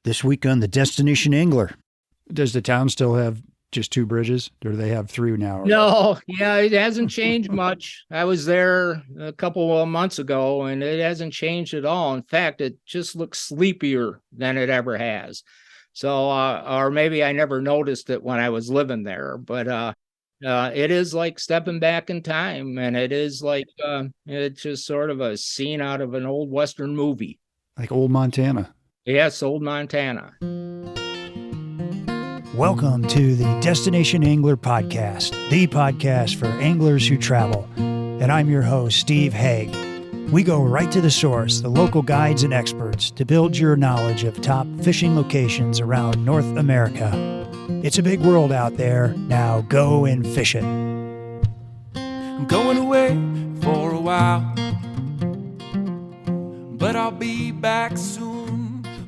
This week on the Destination Angler. Does the town still have just 2 bridges, or do they have 3 now? No, yeah, it hasn't changed much. I was there a couple of months ago, and it hasn't changed at all. In fact, it just looks sleepier than it ever has. So, or maybe I never noticed it when I was living there, but it is like stepping back in time, and it is like it's just sort of a scene out of an old Western movie. Like old Montana. Yes, old Montana. Welcome to the Destination Angler Podcast, the podcast for anglers who travel. And I'm your host, Steve Haig. We go right to the source, the local guides and experts, to build your knowledge of top fishing locations around North America. It's a big world out there. Now go and fish it. I'm going away for a while, but I'll be back soon.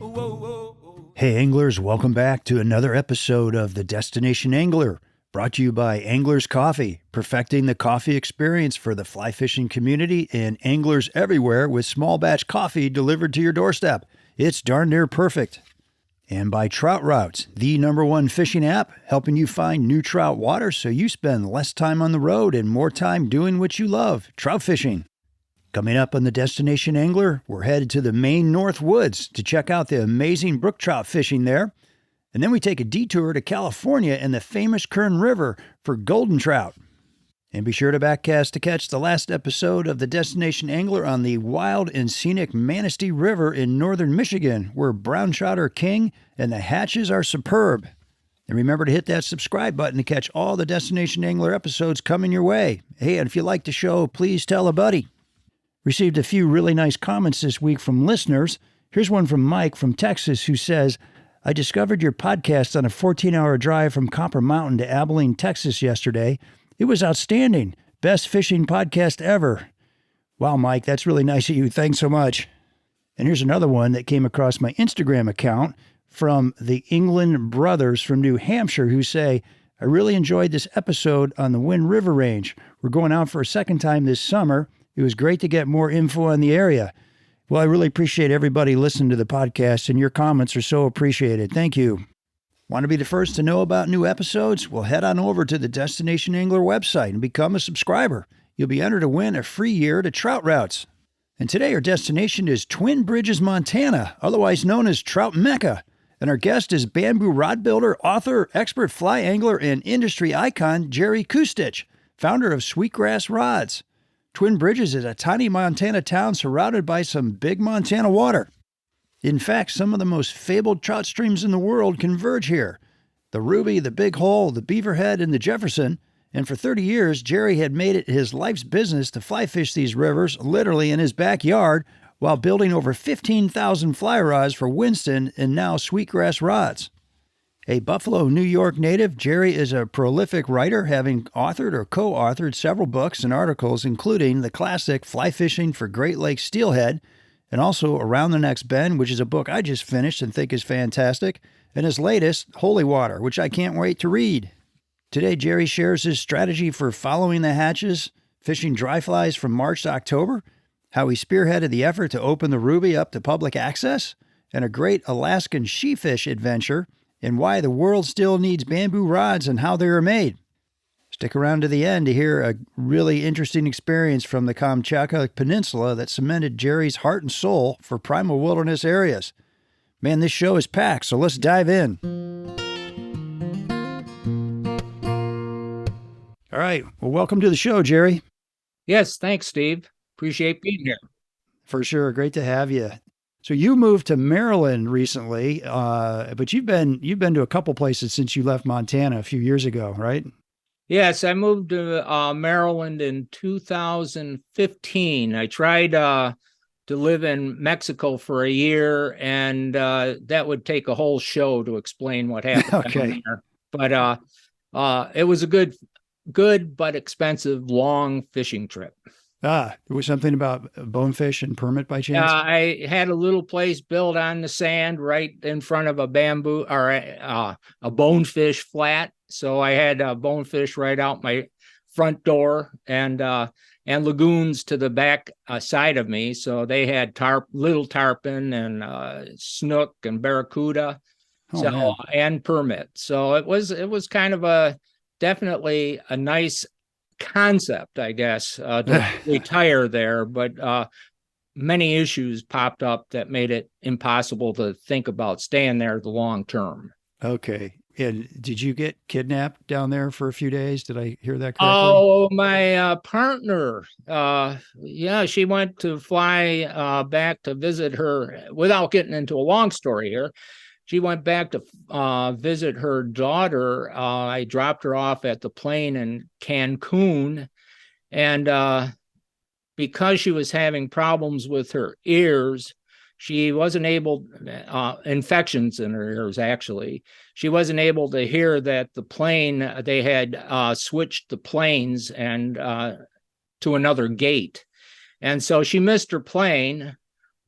Whoa, whoa, whoa. Hey anglers, welcome back to another episode of the Destination Angler, brought to you by Anglers Coffee, perfecting the coffee experience for the fly fishing community and anglers everywhere with small batch coffee delivered to your doorstep. It's darn near perfect. And by Trout Routes, the #1 fishing app, helping you find new trout water so you spend less time on the road and more time doing what you love, trout fishing. Coming up on the Destination Angler, we're headed to the Maine North Woods to check out the amazing brook trout fishing there. And then we take a detour to California and the famous Kern River for golden trout. And be sure to backcast to catch the last episode of the Destination Angler on the wild and scenic Manistee River in northern Michigan, where brown trout are king and the hatches are superb. And remember to hit that subscribe button to catch all the Destination Angler episodes coming your way. Hey, and if you like the show, please tell a buddy. Received a few really nice comments this week from listeners. Here's one from Mike from Texas who says, I discovered your podcast on a 14-hour drive from Copper Mountain to Abilene, Texas yesterday. It was outstanding. Best fishing podcast ever. Wow, Mike, that's really nice of you. Thanks so much. And here's another one that came across my Instagram account from the England brothers from New Hampshire who say, I really enjoyed this episode on the Wind River Range. We're going out for a second time this summer. It was great to get more info on the area. Well, I really appreciate everybody listening to the podcast, and your comments are so appreciated. Thank you. Want to be the first to know about new episodes? Well, head on over to the Destination Angler website and become a subscriber. You'll be entered to win a free year to Trout Routes. And today our destination is Twin Bridges, Montana, otherwise known as Trout Mecca. And our guest is bamboo rod builder, author, expert fly angler, and industry icon Jerry Kustich, founder of Sweetgrass Rods. Twin Bridges is a tiny Montana town surrounded by some big Montana water. In fact, some of the most fabled trout streams in the world converge here. The Ruby, the Big Hole, the Beaverhead, and the Jefferson. And for 30 years, Jerry had made it his life's business to fly fish these rivers, literally in his backyard, while building over 15,000 fly rods for Winston and now Sweetgrass Rods. A Buffalo, New York native, Jerry is a prolific writer, having authored or co-authored several books and articles, including the classic Fly Fishing for Great Lakes Steelhead, and also Around the Next Bend, which is a book I just finished and think is fantastic, and his latest, Holy Water, which I can't wait to read. Today, Jerry shares his strategy for following the hatches, fishing dry flies from March to October, how he spearheaded the effort to open the Ruby up to public access, and a great Alaskan Sheefish adventure, and why the world still needs bamboo rods and how they are made. Stick around to the end to hear a really interesting experience from the Kamchatka peninsula that cemented Jerry's heart and soul for primal wilderness areas. Man, this show is packed, so let's dive in. All right. Well, welcome to the show, Jerry. Yes, thanks, Steve. Appreciate being here. For sure. Great to have you. So you moved to Maryland recently, but you've been to a couple places since you left Montana a few years ago, right? Yes, I moved to Maryland in 2015. I tried to live in Mexico for a year, and that would take a whole show to explain what happened Okay. there. But it was a good but expensive long fishing trip. There was something about bonefish and permit by chance? I had a little place built on the sand right in front of a bamboo or a bonefish flat. So I had bonefish right out my front door, and and lagoons to the back side of me. So they had little tarpon and snook and barracuda, Man. and permit. So it was kind of definitely a nice concept, I guess, to retire there, but many issues popped up that made it impossible to think about staying there the long term. Okay. And did you get kidnapped down there for a few days? Did I hear that correctly? Oh, my partner. She went to fly back to visit her, without getting into a long story here. She went back to visit her daughter. I dropped her off at the plane in Cancun. And because she was having problems with her ears, she wasn't able, infections in her ears, actually. She wasn't able to hear that the plane, they had switched the planes and to another gate. And so she missed her plane,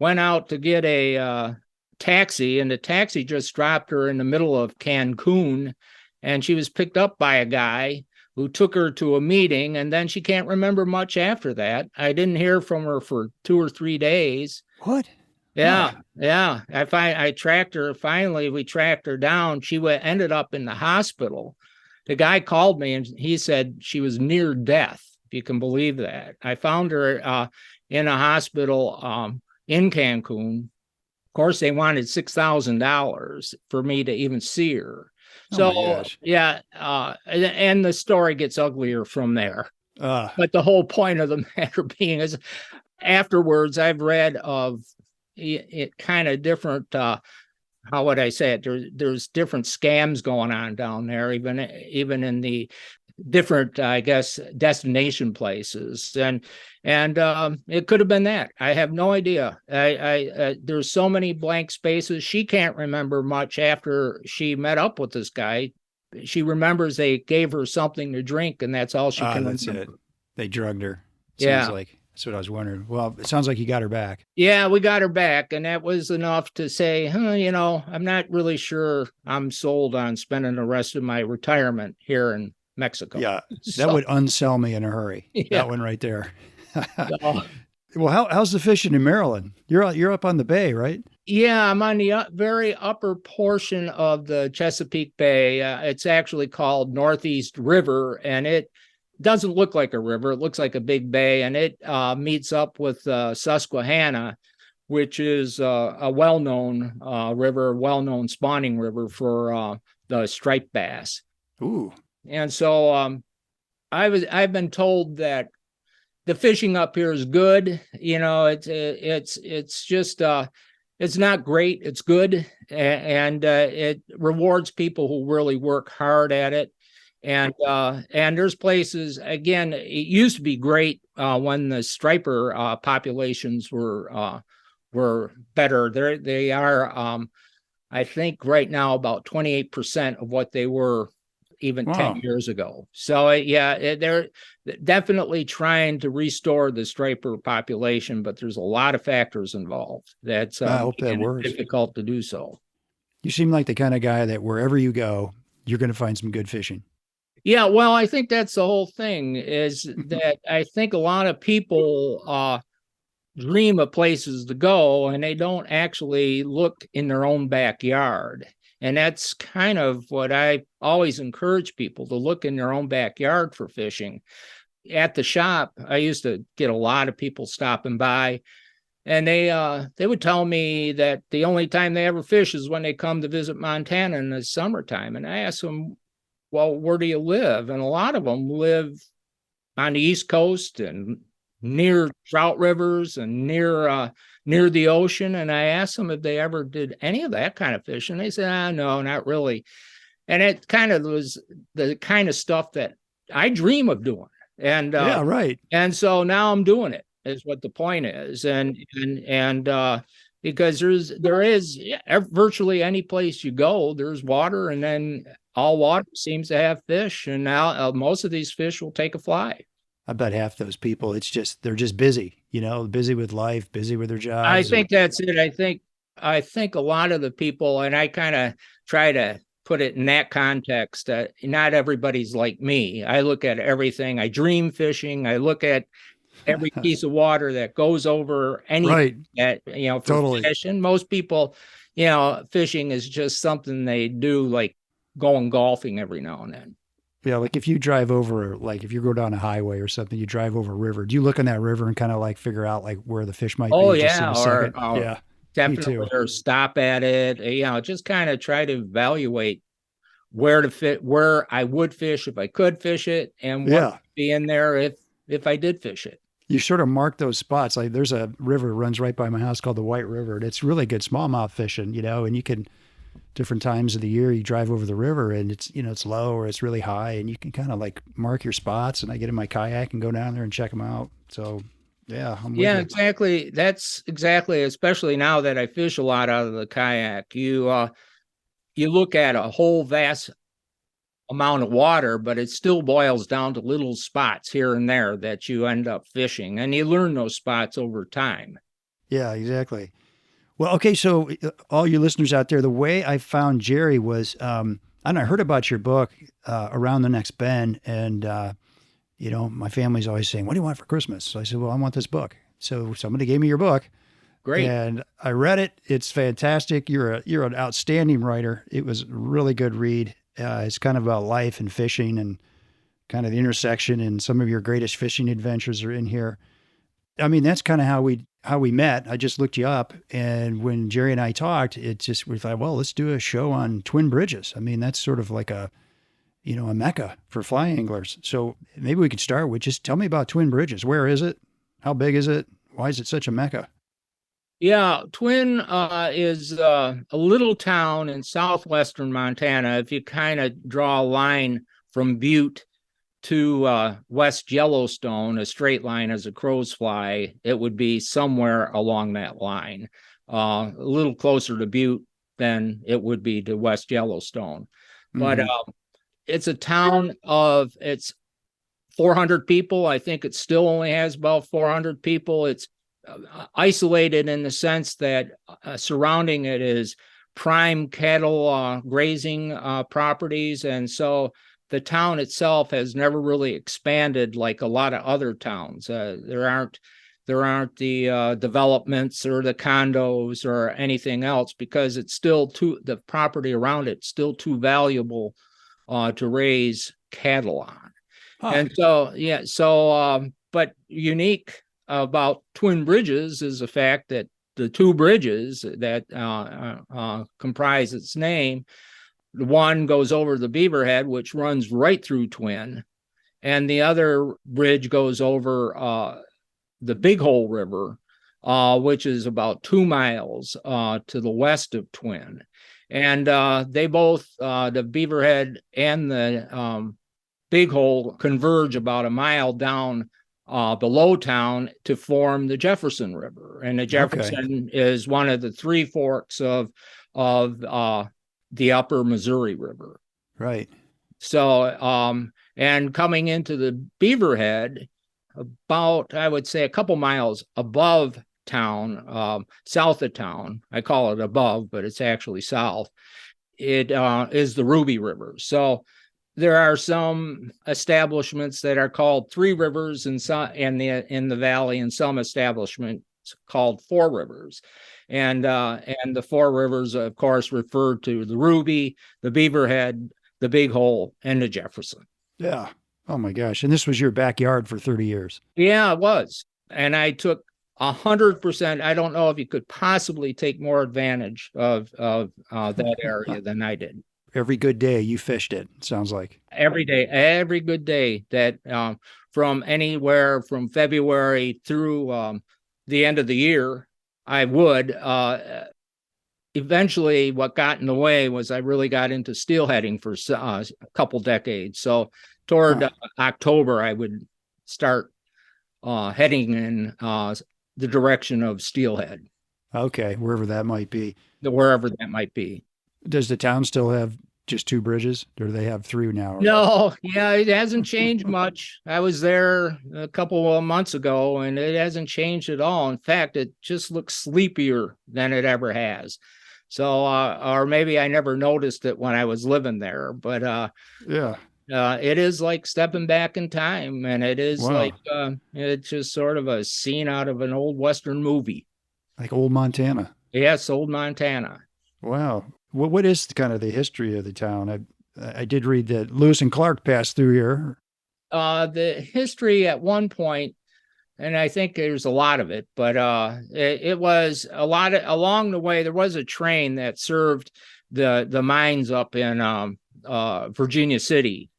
went out to get a taxi, and the taxi just dropped her in the middle of Cancun. And she was picked up by a guy who took her to a meeting, and then she can't remember much after that. I didn't hear from her for 2 or 3 days. What? Yeah. I tracked her. Finally, we tracked her down. She ended up in the hospital. The guy called me and he said she was near death, if you can believe that. I found her in a hospital in Cancun. Of course, they wanted $6,000 for me to even see her. So, and the story gets uglier from there. But the whole point of the matter being is, afterwards, I've read of it kind of different, how would I say it? There's different scams going on down there, even in the different, I guess, destination places. And it could have been that. I have no idea. There's so many blank spaces. She can't remember much after she met up with this guy. She remembers they gave her something to drink, and that's all she can remember. That's it. They drugged her. Yeah. Sounds like. That's what I was wondering. Well, it sounds like you got her back. Yeah, we got her back, and that was enough to say, I'm not really sure I'm sold on spending the rest of my retirement here in Mexico. Yeah, that would unsell me in a hurry. Yeah. That one right there. Well, how's the fishing in Maryland? You're up on the bay, right? Yeah, I'm on the very upper portion of the Chesapeake Bay. It's actually called Northeast River, and it doesn't look like a river. It looks like a big bay, and it meets up with Susquehanna, which is a well-known river, well-known spawning river for the striped bass. Ooh. And so I've been told that the fishing up here is good. It's just it's not great. It's good, and it rewards people who really work hard at it. And there's places, again, it used to be great when the striper populations were better. They are, I think right now about 28% of what they were even 10 years ago. So they're definitely trying to restore the striper population, but there's a lot of factors involved. That's I hope that works. Difficult to do so. You seem like the kind of guy that wherever you go, you're going to find some good fishing. Yeah, well, I think that's the whole thing, is that I think a lot of people dream of places to go, and they don't actually look in their own backyard. And that's kind of what I always encourage people to look in their own backyard for fishing. At the shop, I used to get a lot of people stopping by, and they would tell me that the only time they ever fish is when they come to visit Montana in the summertime. And I asked them, well, where do you live? And a lot of them live on the East Coast and near trout rivers and near the ocean. And I asked them if they ever did any of that kind of fishing. They said, no, not really. And it kind of was the kind of stuff that I dream of doing. And yeah, right. And so now I'm doing it, is what the point is. And because there is virtually any place you go, there's water, and then all water seems to have fish. And now most of these fish will take a fly. I bet half those people, they're just busy, busy with life, busy with their jobs. I think that's it. I think a lot of the people, and I kind of try to put it in that context, not everybody's like me. I look at everything. I dream fishing. I look at every piece of water that goes over anything Right. that, for Totally. fish. And most people, fishing is just something they do, like going golfing every now and then. Yeah, like if you drive over, like if you go down a highway or something, you drive over a river. Do you look in that river and kind of like figure out like where the fish might Oh be just in yeah, a or second? Yeah, me definitely, too. or stop at it. Just kind of try to evaluate where to fit, where I would fish if I could fish it, and what Yeah. would be in there if I did fish it. You sort of mark those spots. Like there's a river runs right by my house called the White River, and it's really good smallmouth fishing, and you can different times of the year you drive over the river and it's low or it's really high and you can kind of like mark your spots, and I get in my kayak and go down there and check them out. So yeah, I'm with Yeah, you. exactly. That's exactly, especially now that I fish a lot out of the kayak. You look at a whole vast amount of water, but it still boils down to little spots here and there that you end up fishing, and you learn those spots over time. Yeah, exactly. Well, okay, so all you listeners out there, the way I found Jerry was and I heard about your book Around the Next Bend, and my family's always saying, what do you want for Christmas? So I said, well, I want this book. So somebody gave me your book. Great. And I read it. It's fantastic. You're an outstanding writer. It was a really good read. It's kind of about life and fishing and kind of the intersection, and some of your greatest fishing adventures are in here. I mean, that's kind of how we met. I just looked you up, and when Jerry and I talked, we thought, well, let's do a show on Twin Bridges. I mean, that's sort of like a mecca for fly anglers. So maybe we could start with just tell me about Twin Bridges. Where is it? How big is it? Why is it such a mecca? Yeah, Twin is a little town in southwestern Montana. If you kind of draw a line from Butte to West Yellowstone, a straight line as a crow's fly, it would be somewhere along that line. A little closer to Butte than it would be to West Yellowstone. But Mm-hmm. it's a town it's 400 people. I think it still only has about 400 people. It's isolated in the sense that surrounding it is prime cattle grazing properties. And so the town itself has never really expanded like a lot of other towns. There aren't the developments or the condos or anything else, because it's still the property around it's still too valuable to raise cattle on. Huh. And but unique about Twin Bridges is the fact that the two bridges that comprise its name, one goes over the Beaverhead, which runs right through Twin, and the other bridge goes over the Big Hole River, which is about 2 miles to the west of Twin. And they both, the Beaverhead and the Big Hole, converge about a mile down below town to form the Jefferson River. And the Jefferson is one of the three forks of the upper Missouri River. Right. So, and coming into the Beaverhead, about, I would say, a couple miles above town, south of town, I call it above, but it's actually south, it is the Ruby River. So there are some establishments that are called Three Rivers in the valley, and some establishments called Four Rivers. And the Four Rivers, of course, refer to the Ruby, the Beaverhead, the Big Hole, and the Jefferson. Yeah. Oh my gosh. And this was your backyard for 30 years. Yeah, it was. And I took 100%. I don't know if you could possibly take more advantage of that area than I did. Every good day you fished it, sounds like. Every day, every good day, that from anywhere from February through the end of the year, I would. Eventually, what got in the way was I really got into steelheading for a couple decades. So toward October, I would start heading in the direction of steelhead. Okay, wherever that might be. Wherever that might be. Does the town still have just two bridges, or do they have three now? No, yeah, it hasn't changed much. I was there a couple of months ago, and it hasn't changed at all. In fact, it just looks sleepier than it ever has. So, or maybe I never noticed it when I was living there, but Yeah. it is like stepping back in time, and it is Wow. like it's just sort of a scene out of an old Western movie. Like old Montana. Yes, old Montana. Wow. What is kind of the history of the town? I did read that Lewis and Clark passed through here. The history at one point, and I think there's a lot of it, but it was a lot of, along the way. There was a train that served the mines up in Virginia City,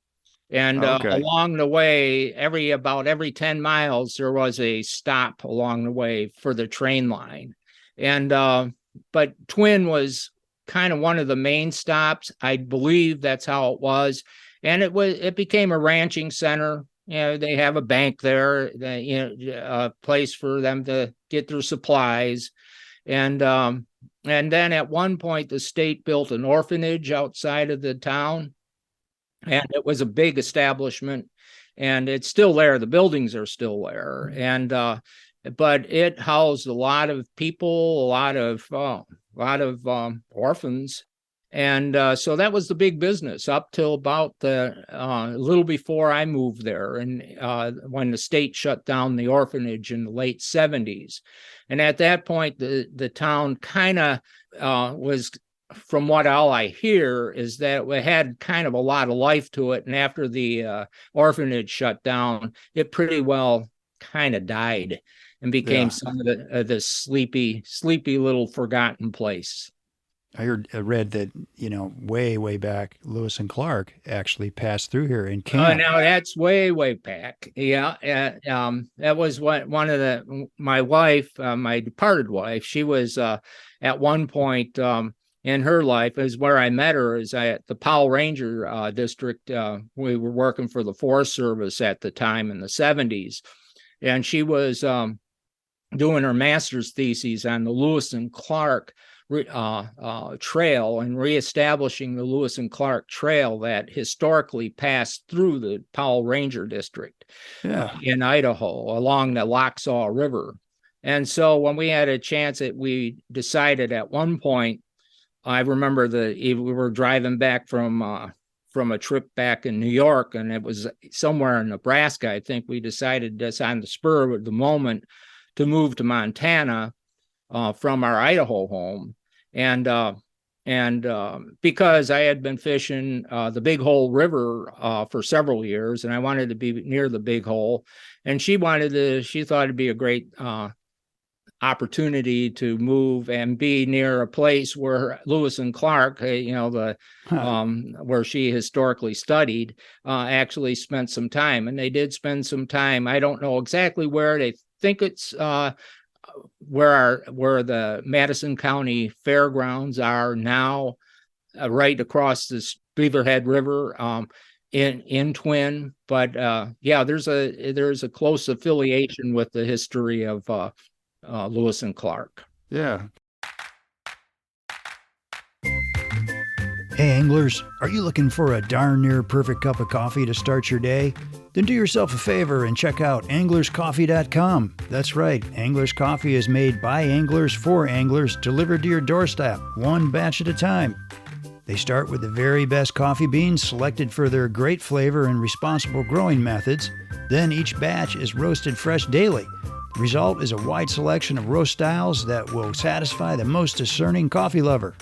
and Okay. along the way, about every 10 miles, there was a stop along the way for the train line, and but Twin was kind of one of the main stops. I believe that's how it was, and it became a ranching center. They have a bank there, a place for them to get their supplies. And then at one point, the state built an orphanage outside of the town. And it was a big establishment. And it's still there. The buildings are still there. And but it housed a lot of people, a lot of orphans. And so that was the big business up till about a little before I moved there, and when the state shut down the orphanage in the late 70s. And at that point, the town kind of was, from what all I hear, is that it had kind of a lot of life to it. And after the orphanage shut down, it pretty well kind of died and became some of the sleepy little forgotten place. I read that, way back, Lewis and Clark actually passed through here in camp. Now that's way back. Yeah. That was one of my wife, my departed wife, she was at one point in her life, is where I met her, is at the Powell Ranger District. We were working for the Forest Service at the time in the 70s. And she was doing her master's thesis on the Lewis and Clark trail, and reestablishing the Lewis and Clark trail that historically passed through the Powell Ranger District in Idaho along the Locksaw River. And so when we had a chance, we decided at one point, I remember we were driving back from a trip back in New York, and it was somewhere in Nebraska. I think we decided just on the spur of the moment to move to Montana from our Idaho home. And because I had been fishing the Big Hole River for several years, and I wanted to be near the Big Hole, and she thought it'd be a great opportunity to move and be near a place where Lewis and Clark, where she historically studied, actually spent some time. And they did spend some time. I don't know exactly where. They think it's where the Madison County Fairgrounds are now, right across this Beaverhead River in Twin. But there's a close affiliation with the history of Lewis and Clark. Yeah. Hey anglers, are you looking for a darn near perfect cup of coffee to start your day? Then do yourself a favor and check out anglerscoffee.com. That's right, Anglers Coffee is made by anglers for anglers, delivered to your doorstep, one batch at a time. They start with the very best coffee beans selected for their great flavor and responsible growing methods. Then each batch is roasted fresh daily. The result is a wide selection of roast styles that will satisfy the most discerning coffee lover.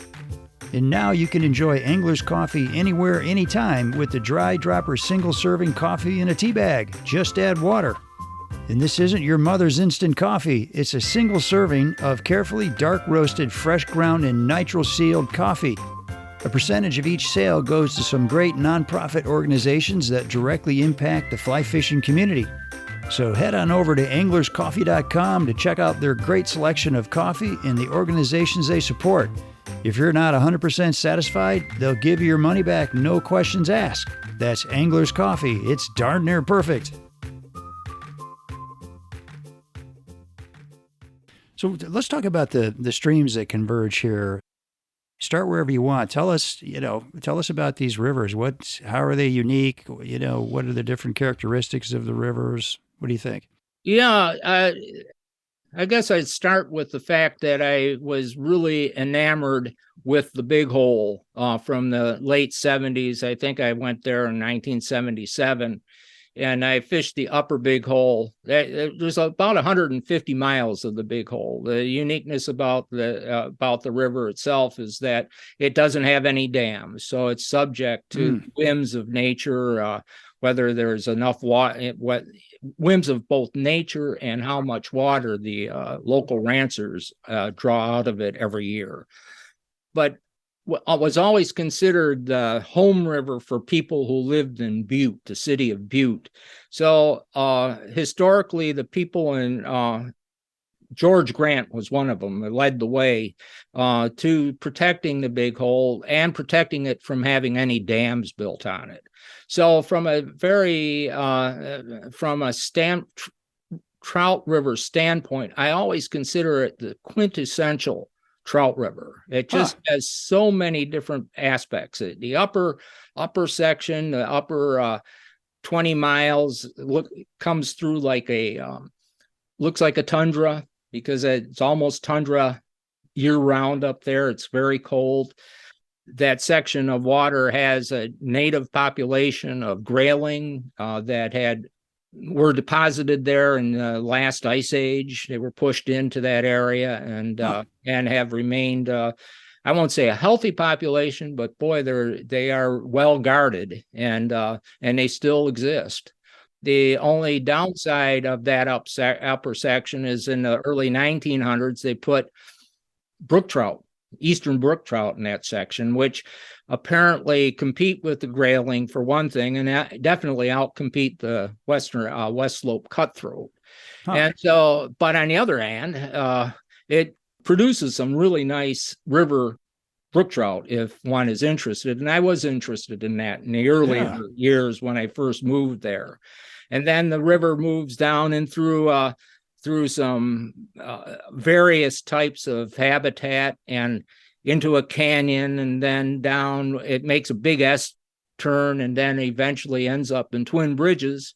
And now you can enjoy Angler's Coffee anywhere, anytime with the Dry Dropper single-serving coffee in a tea bag. Just add water. And this isn't your mother's instant coffee. It's a single serving of carefully dark-roasted, fresh ground and nitro-sealed coffee. A percentage of each sale goes to some great nonprofit organizations that directly impact the fly fishing community. So head on over to anglerscoffee.com to check out their great selection of coffee and the organizations they support. If you're not 100% satisfied, they'll give you your money back, no questions asked. That's Angler's Coffee. It's darn near perfect. So let's talk about the streams that converge here. Start wherever you want. Tell us about these rivers. How are they unique? What are the different characteristics of the rivers? What do you think? Yeah, I guess I'd start with the fact that I was really enamored with the Big Hole from the late 70s. I think I went there in 1977, and I fished the upper Big Hole. There's about 150 miles of the Big Hole. The uniqueness about the river itself is that it doesn't have any dams, so it's subject to whims of nature, whether there's enough water, whims of both nature and how much water the local ranchers draw out of it every year. But was always considered the home river for people who lived in Butte, the city of Butte. So historically, the people in George Grant was one of them, led the way to protecting the Big Hole and protecting it from having any dams built on it. So from a trout river standpoint, I always consider it the quintessential trout river. It just has so many different aspects. The upper section, the upper 20 miles comes through like looks like a tundra, because it's almost tundra year round up there. It's very cold. That section of water has a native population of grayling that were deposited there in the last ice age. They were pushed into that area and have remained, I won't say a healthy population, but boy, they are well guarded, and they still exist. The only downside of that upper section is in the early 1900s, they put brook trout, eastern brook trout in that section, which apparently compete with the grayling for one thing, and definitely outcompete the west slope cutthroat. And so, but on the other hand, it produces some really nice river brook trout if one is interested. And I was interested in that in the earlier years when I first moved there. And then the river moves down and through some various types of habitat and into a canyon, and then down. It makes a big S turn and then eventually ends up in Twin Bridges.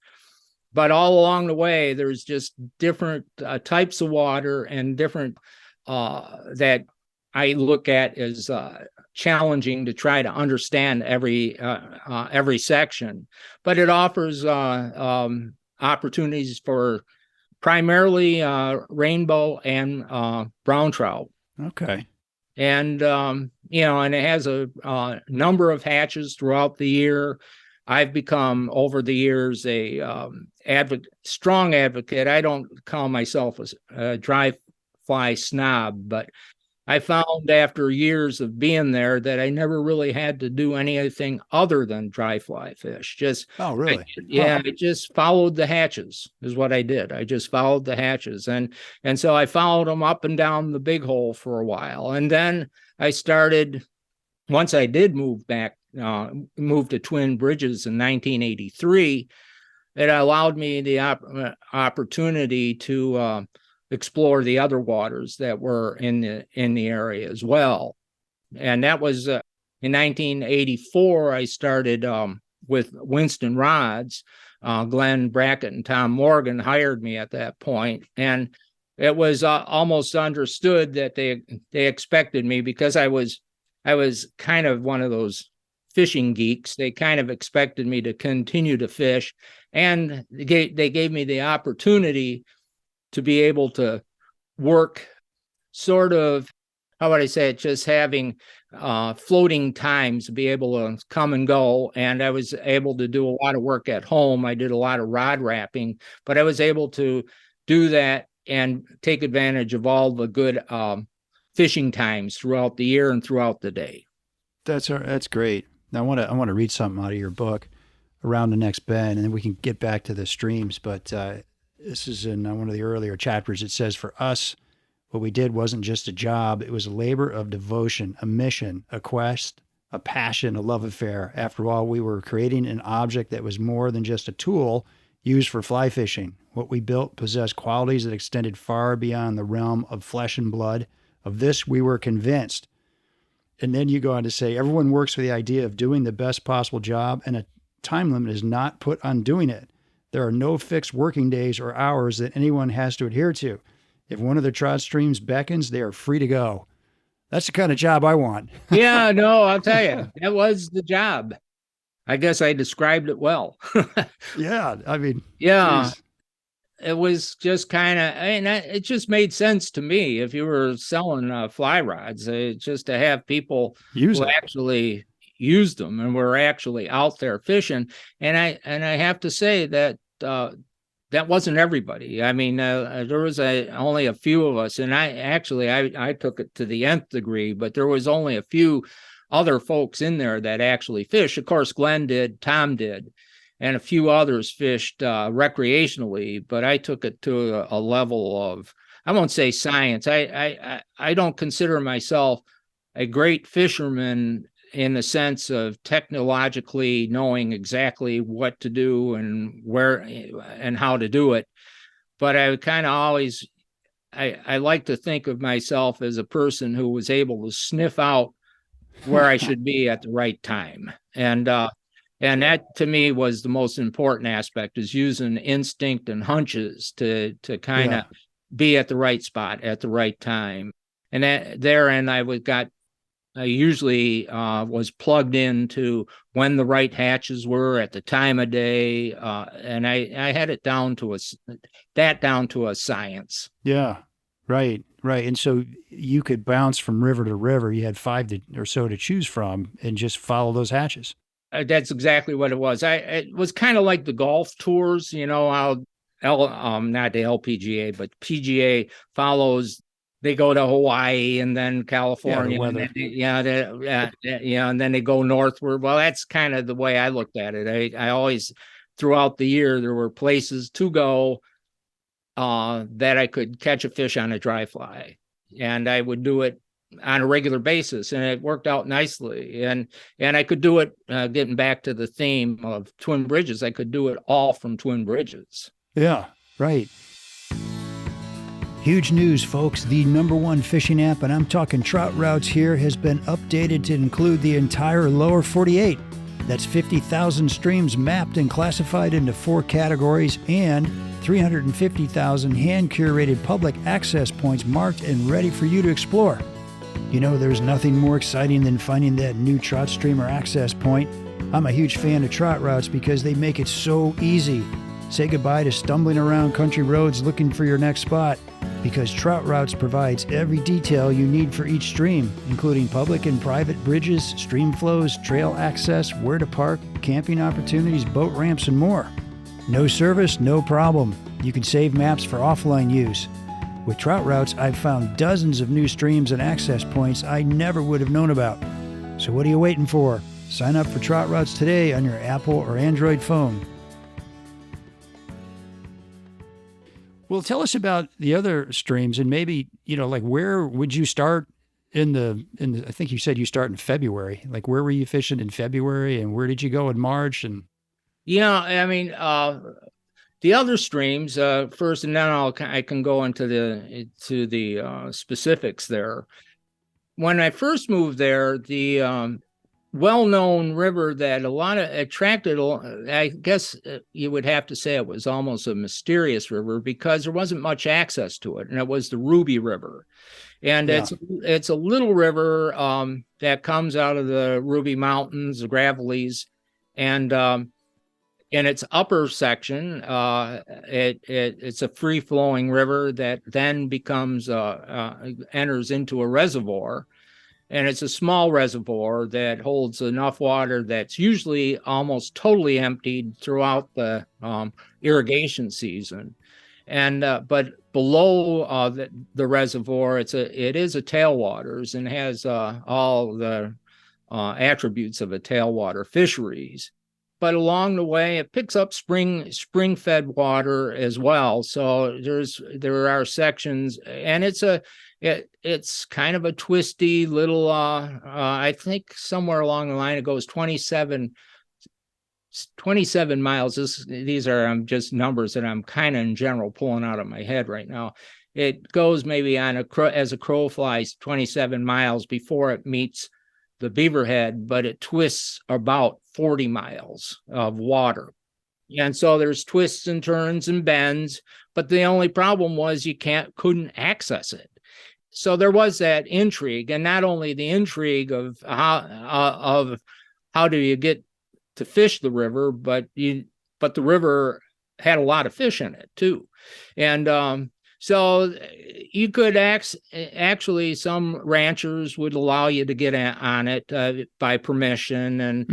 But all along the way, there's just different types of water and different that I look at as challenging to try to understand every section. But it offers opportunities for primarily rainbow and brown trout. Okay. And, and it has a number of hatches throughout the year. I've become, over the years, a strong advocate. I don't call myself a dry fly snob, but I found after years of being there that I never really had to do anything other than dry fly fish. Oh, really? I just followed the hatches is what I did. I just followed the hatches. And so I followed them up and down the Big Hole for a while. And then I started, once I did move to Twin Bridges in 1983, it allowed me the opportunity to explore the other waters that were in the area as well. And that was in 1984. I started with Winston Rods. Glenn Brackett and Tom Morgan hired me at that point, and it was almost understood that they expected me, because I was kind of one of those fishing geeks. They kind of expected me to continue to fish, and they gave me the opportunity to be able to work sort of, how would I say it, just having floating times to be able to come and go. And I was able to do a lot of work at home. I did a lot of rod wrapping, but I was able to do that and take advantage of all the good fishing times throughout the year and throughout the day. That's great. Now I want to read something out of your book, Around the Next Bend, and then we can get back to the streams. But this is in one of the earlier chapters. It says, for us, what we did wasn't just a job. It was a labor of devotion, a mission, a quest, a passion, a love affair. After all, we were creating an object that was more than just a tool used for fly fishing. What we built possessed qualities that extended far beyond the realm of flesh and blood. Of this, we were convinced. And then you go on to say, everyone works for the idea of doing the best possible job, and a time limit is not put on doing it. There are no fixed working days or hours that anyone has to adhere to. If one of the trout streams beckons, they are free to go. That's the kind of job I want. Yeah, no, I'll tell you, that was the job. I guess I described it well. Yeah, I mean, Yeah, geez. it was just kind of, it just made sense to me if you were selling fly rods, just to have people Use who it. actually used them and were actually out there fishing. And I have to say that that wasn't everybody. I mean, there was only a few of us, and I took it to the nth degree, but there was only a few other folks in there that actually fished. Of course, Glenn did, Tom did, and a few others fished recreationally. But I took it to a level of, I won't say science. I don't consider myself a great fisherman in the sense of technologically knowing exactly what to do and where and how to do it. But I kind of always, I like to think of myself as a person who was able to sniff out where I should be at the right time. And that to me was the most important aspect, is using instinct and hunches to kind of be at the right spot at the right time. And I usually was plugged into when the right hatches were at the time of day, and I had it down to a science. Yeah, right. And so you could bounce from river to river. You had or so to choose from, and just follow those hatches. That's exactly what it was. It was kind of like the golf tours, how not the LPGA, but PGA follows. They go to Hawaii and then California, and then they go northward. Well, that's kind of the way I looked at it. I always, throughout the year, there were places to go that I could catch a fish on a dry fly, and I would do it on a regular basis, and it worked out nicely. And I could do it, getting back to the theme of Twin Bridges, I could do it all from Twin Bridges. Yeah, right. Huge news, folks. The #1 fishing app, and I'm talking trout routes here, has been updated to include the entire lower 48. That's 50,000 streams mapped and classified into 4 categories, and 350,000 hand-curated public access points marked and ready for you to explore. There's nothing more exciting than finding that new trout stream or access point. I'm a huge fan of trout routes because they make it so easy. Say goodbye to stumbling around country roads looking for your next spot, because Trout Routes provides every detail you need for each stream, including public and private bridges, stream flows, trail access, where to park, camping opportunities, boat ramps, and more. No service, no problem. You can save maps for offline use. With Trout Routes, I've found dozens of new streams and access points I never would have known about. So what are you waiting for? Sign up for Trout Routes today on your Apple or Android phone. Well, tell us about the other streams, and maybe, where would you start I think you said you start in February. Like, where were you fishing in February, and where did you go in March? And I mean, the other streams first, and then I can go into the specifics there. When I first moved there, the well-known river that a lot of attracted, I guess you would have to say it was almost a mysterious river, because there wasn't much access to it, and it was the Ruby River. And it's a little river that comes out of the Ruby Mountains, the Gravelies, and in its upper section, it's a free-flowing river that then enters into a reservoir. And it's a small reservoir that holds enough water that's usually almost totally emptied throughout the irrigation season. And but below the reservoir, it is a tailwaters and has all the attributes of a tailwater fisheries. But along the way, it picks up spring-fed water as well. So there are sections, and it's kind of a twisty little, I think somewhere along the line, it goes 27 miles. These are just numbers that I'm kind of in general pulling out of my head right now. It goes maybe as a crow flies 27 miles before it meets the Beaverhead, but it twists about 40 miles of water. And so there's twists and turns and bends, but the only problem was you couldn't access it. So there was that intrigue, and not only the intrigue of how do you get to fish the river, but the river had a lot of fish in it too. And so you could actually, some ranchers would allow you to get on it by permission,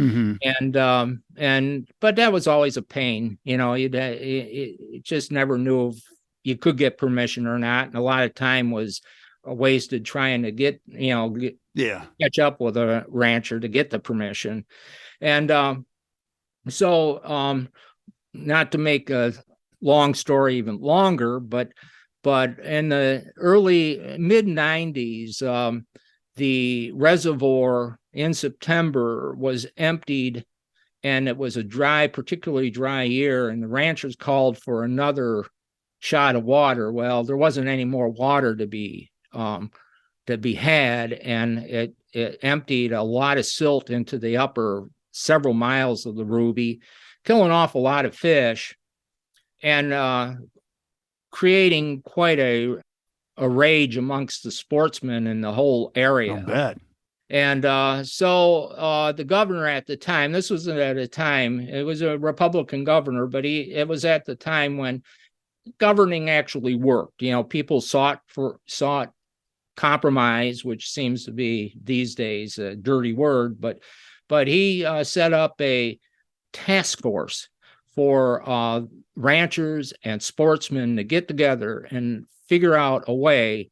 but that was always a pain. You just never knew if you could get permission or not, and a lot of time was wasted trying to catch up with a rancher to get the permission. And so not to make a long story even longer, but in the early mid-90s, the reservoir in September was emptied, and it was a particularly dry year, and the ranchers called for another shot of water. Well, there wasn't any more water to be had, and it emptied a lot of silt into the upper several miles of the Ruby, killing off a lot of fish, and creating quite a rage amongst the sportsmen in the whole area. I'll bet. And so the governor at the time, this was at a time, it was a Republican governor, but it was at the time when governing actually worked. People sought compromise, which seems to be these days a dirty word, but he set up a task force for ranchers and sportsmen to get together and figure out a way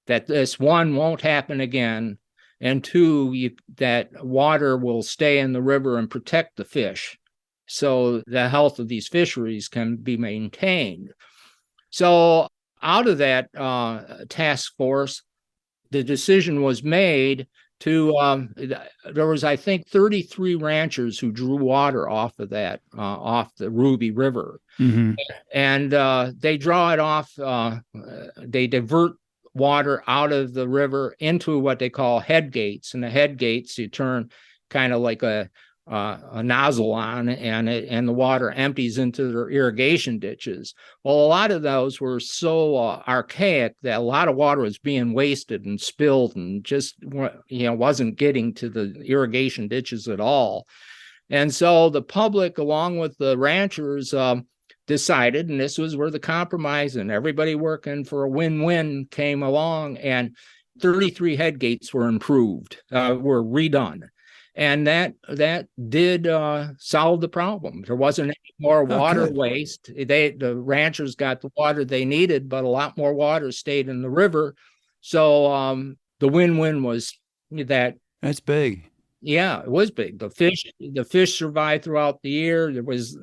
that this, one, won't happen again, and two, that water will stay in the river and protect the fish, so the health of these fisheries can be maintained. So out of that task force, the decision was made to, there was, I think, 33 ranchers who drew water off of that, off the Ruby River. Mm-hmm. And they draw it off, they divert water out of the river into what they call head gates. And the head gates, you turn kind of like a nozzle on, and the water empties into their irrigation ditches. Well, a lot of those were so archaic that a lot of water was being wasted and spilled, and just wasn't getting to the irrigation ditches at all. And so the public, along with the ranchers, decided, and this was where the compromise and everybody working for a win-win came along, and 33 head gates were were redone. And that did solve the problem. There wasn't any more water waste. The ranchers got the water they needed, but a lot more water stayed in the river. So the win-win was that. That's big. Yeah, it was big. The fish survived throughout the year. There was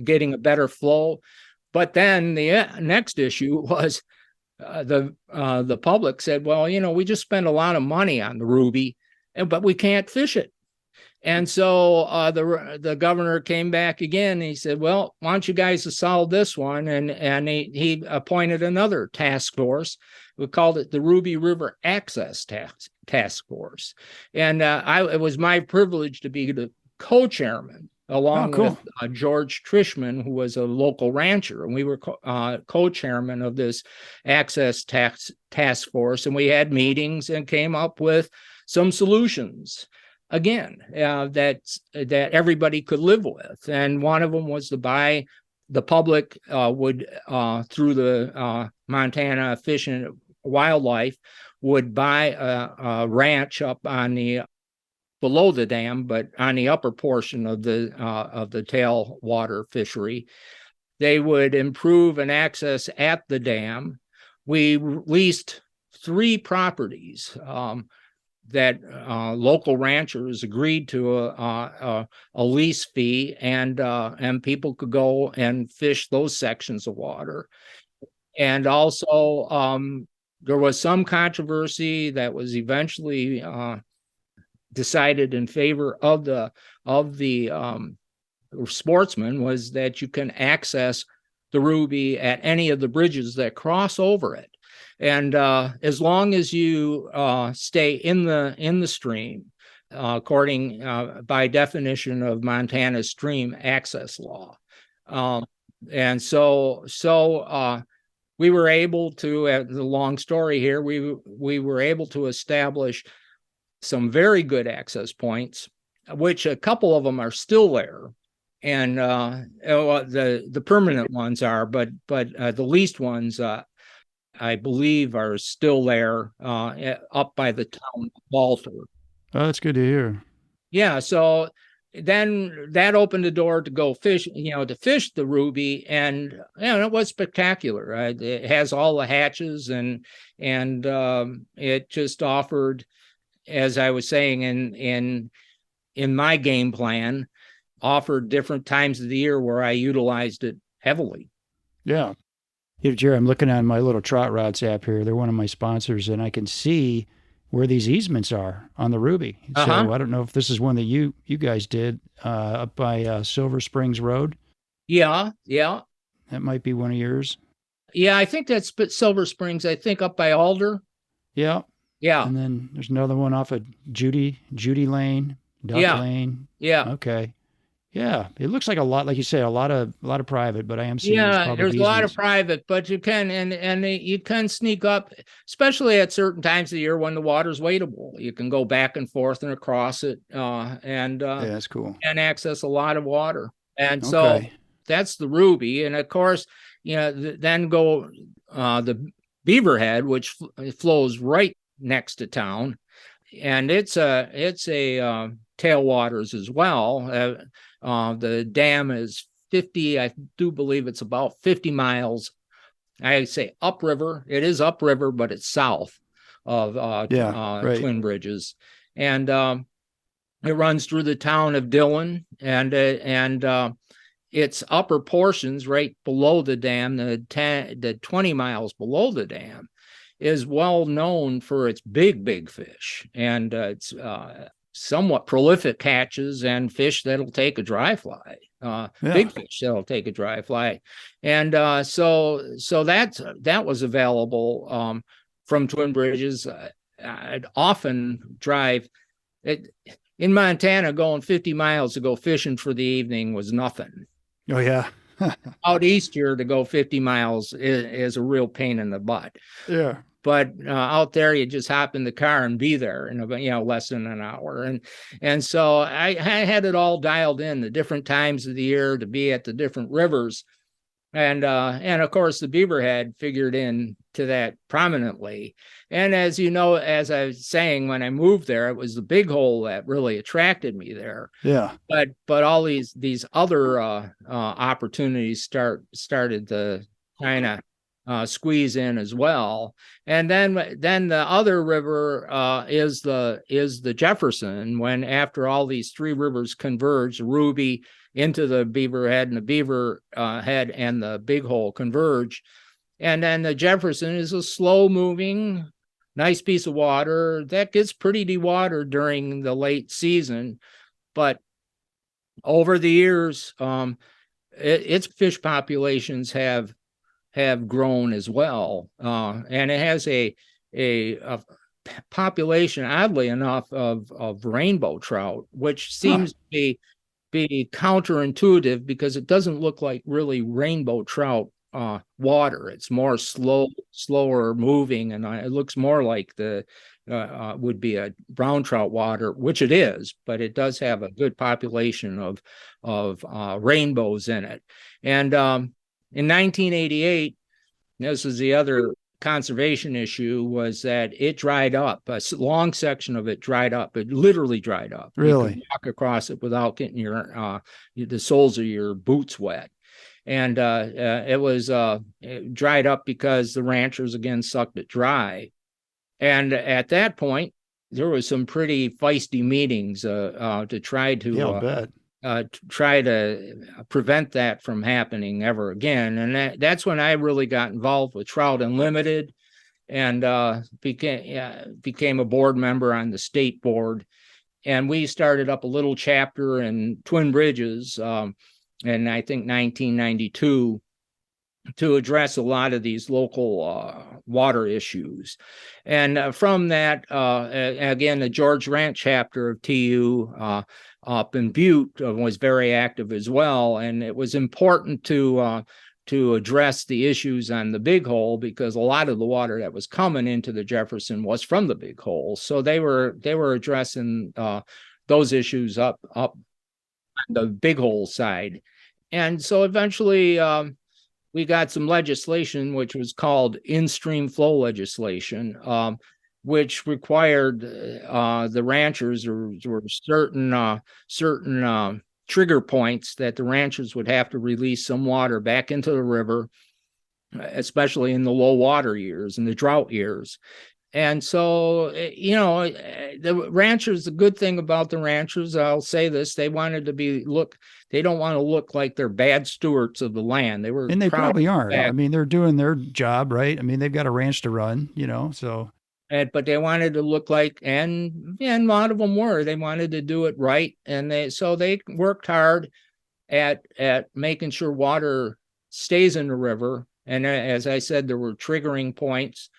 getting a better flow. But then the next issue was the public said, well, we just spent a lot of money on the Ruby, but we can't fish it. And so the governor came back again, and he said, well, why don't you guys solve this one? And he appointed another task force. We called it the Ruby River Access Task Force. And it was my privilege to be the co-chairman, along with George Trishman, who was a local rancher. And we were co-chairman of this Access Task Force. And we had meetings and came up with some solutions, again, that everybody could live with. And one of them was the public would, through the Montana Fish and Wildlife, would buy a ranch up on below the dam, but on the upper portion of the tailwater fishery. They would improve an access at the dam. We leased 3 properties that local ranchers agreed to a lease fee, and people could go and fish those sections of water. And also, there was some controversy that was eventually decided in favor of the sportsmen, was that you can access the Ruby at any of the bridges that cross over it. And as long as you stay in the stream, according by definition of Montana's stream access law. And so we were able to, the long story here, we were able to establish some very good access points, which a couple of them are still there. And the permanent ones are, but the leased ones, I believe, are still there up by the town of Walter. Oh, that's good to hear. Yeah, so then that opened the door to go fish, to fish the ruby, and it was spectacular. It has all the hatches, and it just offered, as I was saying in my game plan, offered different times of the year where I utilized it heavily. Yeah. Here, Jerry, I'm looking at my little Trout Rods app here. They're one of my sponsors, and I can see where these easements are on the Ruby. So I don't know if this is one that you guys did up by Silver Springs Road. Yeah. That might be one of yours. Yeah, I think that's Silver Springs. I think up by Alder. Yeah. Yeah. And then there's another one off of Judy Lane, Duck Lane. Yeah. Okay. Yeah, it looks like a lot, like you say, a lot of private, but I am seeing there's a lot of private, but you can and you can sneak up, especially at certain times of the year when the water's wadeable. You can go back and forth and across it, and yeah, that's cool, and access a lot of water. And so that's the Ruby, and of course, then go the Beaverhead, which flows right next to town, and it's a tailwaters as well. The dam is 50, I do believe it's about 50 miles. I say upriver. It is upriver, but it's south of Twin Bridges. And it runs through the town of Dillon, and its upper portions right below the dam, the 20 miles below the dam, is well known for its big fish. And it's somewhat prolific catches and fish that'll take a dry fly, big fish that'll take a dry fly. And so that was available from Twin Bridges. I'd often drive in Montana. Going 50 miles to go fishing for the evening was nothing. Oh, yeah. Out east here, to go 50 miles is a real pain in the butt. Yeah. But out there, you just hop in the car and be there in about less than an hour. And so I had it all dialed in, the different times of the year to be at the different rivers. And of course, the Beaverhead figured in to that prominently. And as you know, as I was saying, when I moved there, it was the big hole that really attracted me there. Yeah. But all these other opportunities started to kind of squeeze in as well. And then the other river is the Jefferson, when after all these three rivers converge, Ruby into the Beaverhead, and the Beaverhead and the Big Hole converge. And then the Jefferson is a slow moving, nice piece of water that gets pretty dewatered during the late season. But over the years, its fish populations have grown as well, and it has a population, oddly enough, of rainbow trout, which seems to be counterintuitive, because it doesn't look like really rainbow trout water. It's more slower moving, and it looks more like the would be a brown trout water, which it is, but it does have a good population of rainbows in it. And in 1988, this is the other conservation issue, was that it dried up. A long section of it dried up. It literally dried up. Really? You could walk across it without getting the soles of your boots wet. And it dried up because the ranchers again sucked it dry. And at that point, there was some pretty feisty meetings to try to try to prevent that from happening ever again. And that's when I really got involved with Trout Unlimited, and became a board member on the state board. And we started up a little chapter in Twin Bridges in, I think, 1992. to address a lot of these local water issues. And from that, again, the George Ranch chapter of TU up in Butte was very active as well. And it was important to address the issues on the Big Hole, because a lot of the water that was coming into the Jefferson was from the Big Hole. So they were addressing those issues up on the Big Hole side. And so eventually we got some legislation, which was called in-stream flow legislation, which required the ranchers or certain trigger points that the ranchers would have to release some water back into the river, especially in the low water years and the drought years. And so, the ranchers, the good thing about the ranchers, I'll say this, they wanted to they don't want to look like they're bad stewards of the land. And they probably aren't. I mean, they're doing their job, right? I mean, they've got a ranch to run, so. But they wanted to look like, and a lot of them were, they wanted to do it right. And they worked hard at making sure water stays in the river. And as I said, there were triggering points.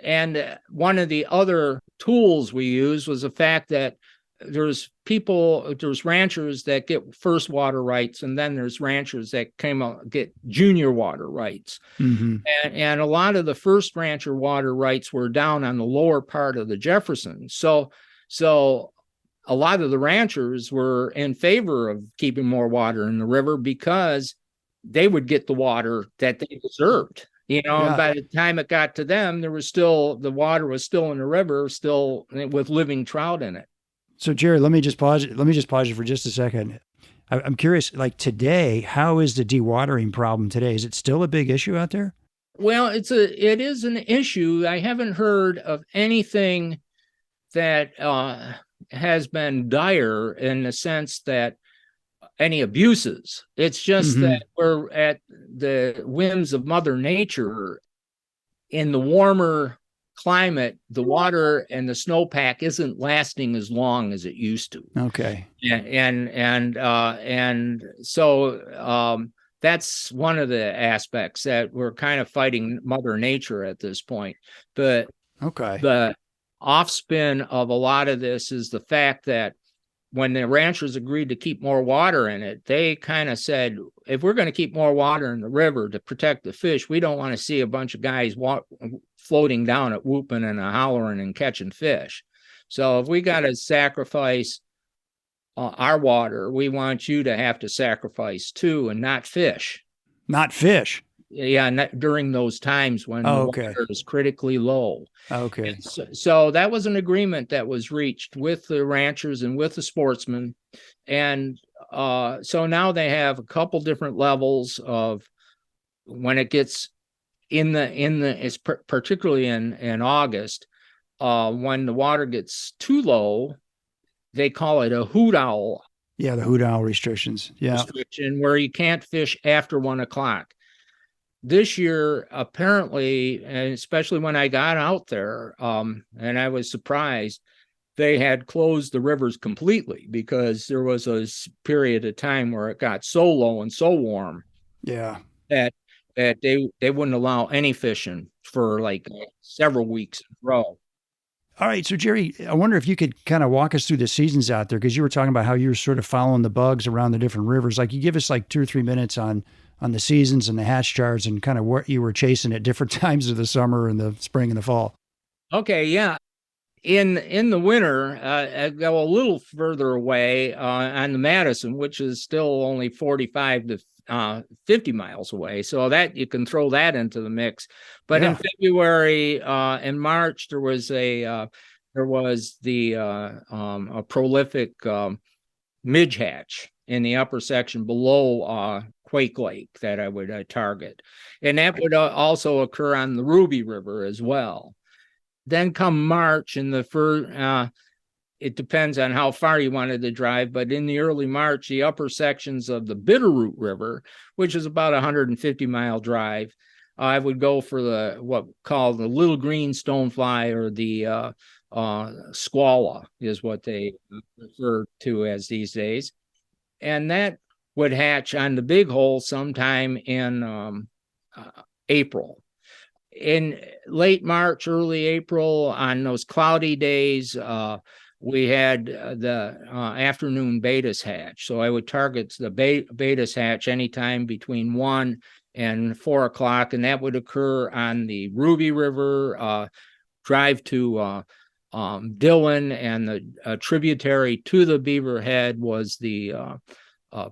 And one of the other tools we used was the fact that there's ranchers that get first water rights, and then there's ranchers that get junior water rights. Mm-hmm. And a lot of the first rancher water rights were down on the lower part of the Jefferson. So a lot of the ranchers were in favor of keeping more water in the river because they would get the water that they deserved. And by the time it got to them, the water was still in the river, still with living trout in it. So, Jerry, let me just pause you for just a second. I'm curious, like today, how is the dewatering problem today? Is it still a big issue out there? Well, it is an issue. I haven't heard of anything that has been dire in the sense that any abuses. It's just that we're at the whims of Mother Nature. In the warmer climate, the water and the snowpack isn't lasting as long as it used to. Okay. And so that's one of the aspects that we're kind of fighting Mother Nature at this point. But the offspin of a lot of this is the fact that when the ranchers agreed to keep more water in it, they kind of said, if we're going to keep more water in the river to protect the fish, we don't want to see a bunch of guys floating down at whooping and hollering and catching fish. So if we got to sacrifice our water, we want you to have to sacrifice too, and not fish. Not fish. Yeah, during those times when the water is critically low. Okay. So that was an agreement that was reached with the ranchers and with the sportsmen. And so now they have a couple different levels of when it gets it's particularly in August, when the water gets too low, they call it a hoot owl. Yeah, the hoot owl restrictions. Yeah. Restriction where you can't fish after 1 o'clock. This year, apparently, and especially when I got out there, and I was surprised, they had closed the rivers completely because there was a period of time where it got so low and so warm. Yeah. That they wouldn't allow any fishing for like several weeks in a row. All right. So, Jerry, I wonder if you could kind of walk us through the seasons out there, because you were talking about how you were sort of following the bugs around the different rivers. Like, you give us like 2 or 3 minutes on the seasons and the hatch charts and kind of what you were chasing at different times of the summer and the spring and the fall. Okay, yeah. In the winter, I go a little further away on the Madison, which is still only 45 to 50 miles away. So that you can throw that into the mix. But in February and March, there was a prolific midge hatch in the upper section below Quake Lake that I would target. And that would also occur on the Ruby River as well. Then come March, and it depends on how far you wanted to drive, but in the early March, the upper sections of the Bitterroot River, which is about a 150-mile drive, I would go for what called the little green stonefly, or the squalla is what they refer to as these days. And that would hatch on the Big Hole sometime in April. In late March, early April, on those cloudy days, we had the afternoon Baetis hatch. So I would target the Baetis hatch anytime between 1 and 4 o'clock, and that would occur on the Ruby River, drive to Dillon, and the tributary to the Beaverhead was the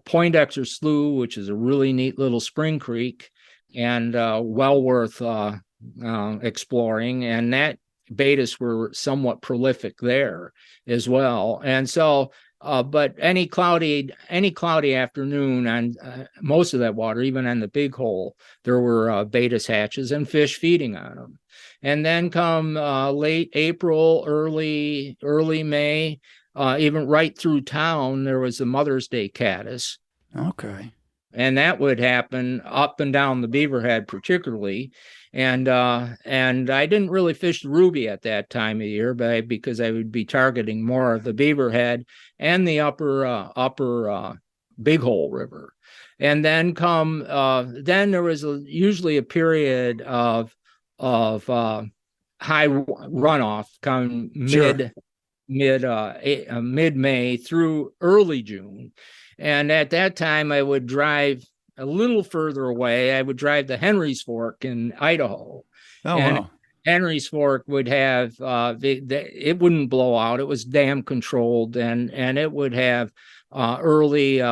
Poindexter Slough, which is a really neat little spring creek, and well worth exploring. And that Baetis were somewhat prolific there as well. And so, but any cloudy afternoon on most of that water, even on the Big Hole, there were Baetis hatches and fish feeding on them. And then come late April, early May, even right through town, there was the Mother's Day caddis. Okay. And that would happen up and down the Beaverhead particularly. And I didn't really fish the Ruby at that time of year, because I would be targeting more of the Beaverhead and the upper Big Hole River. And then then there was usually a period of high runoff come mid-May through early June. And at that time, I would drive a little further away. I would drive to Henry's Fork in Idaho. Oh, and wow. Henry's Fork would have, it wouldn't blow out. It was dam controlled, and it would have early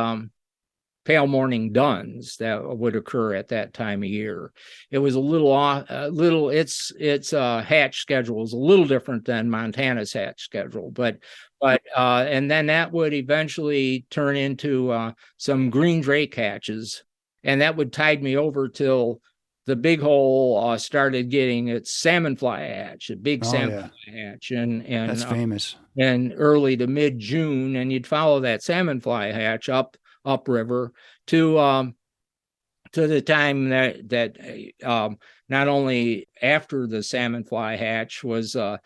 pale morning duns that would occur at that time of year. It was its hatch schedule is a little different than Montana's hatch schedule, but and then that would eventually turn into some green drake hatches, and that would tide me over till the Big Hole started getting its salmon fly hatch, a big salmon fly hatch, and that's famous. And early to mid June, and you'd follow that salmon fly hatch upriver to the time that not only after the salmon fly hatch was the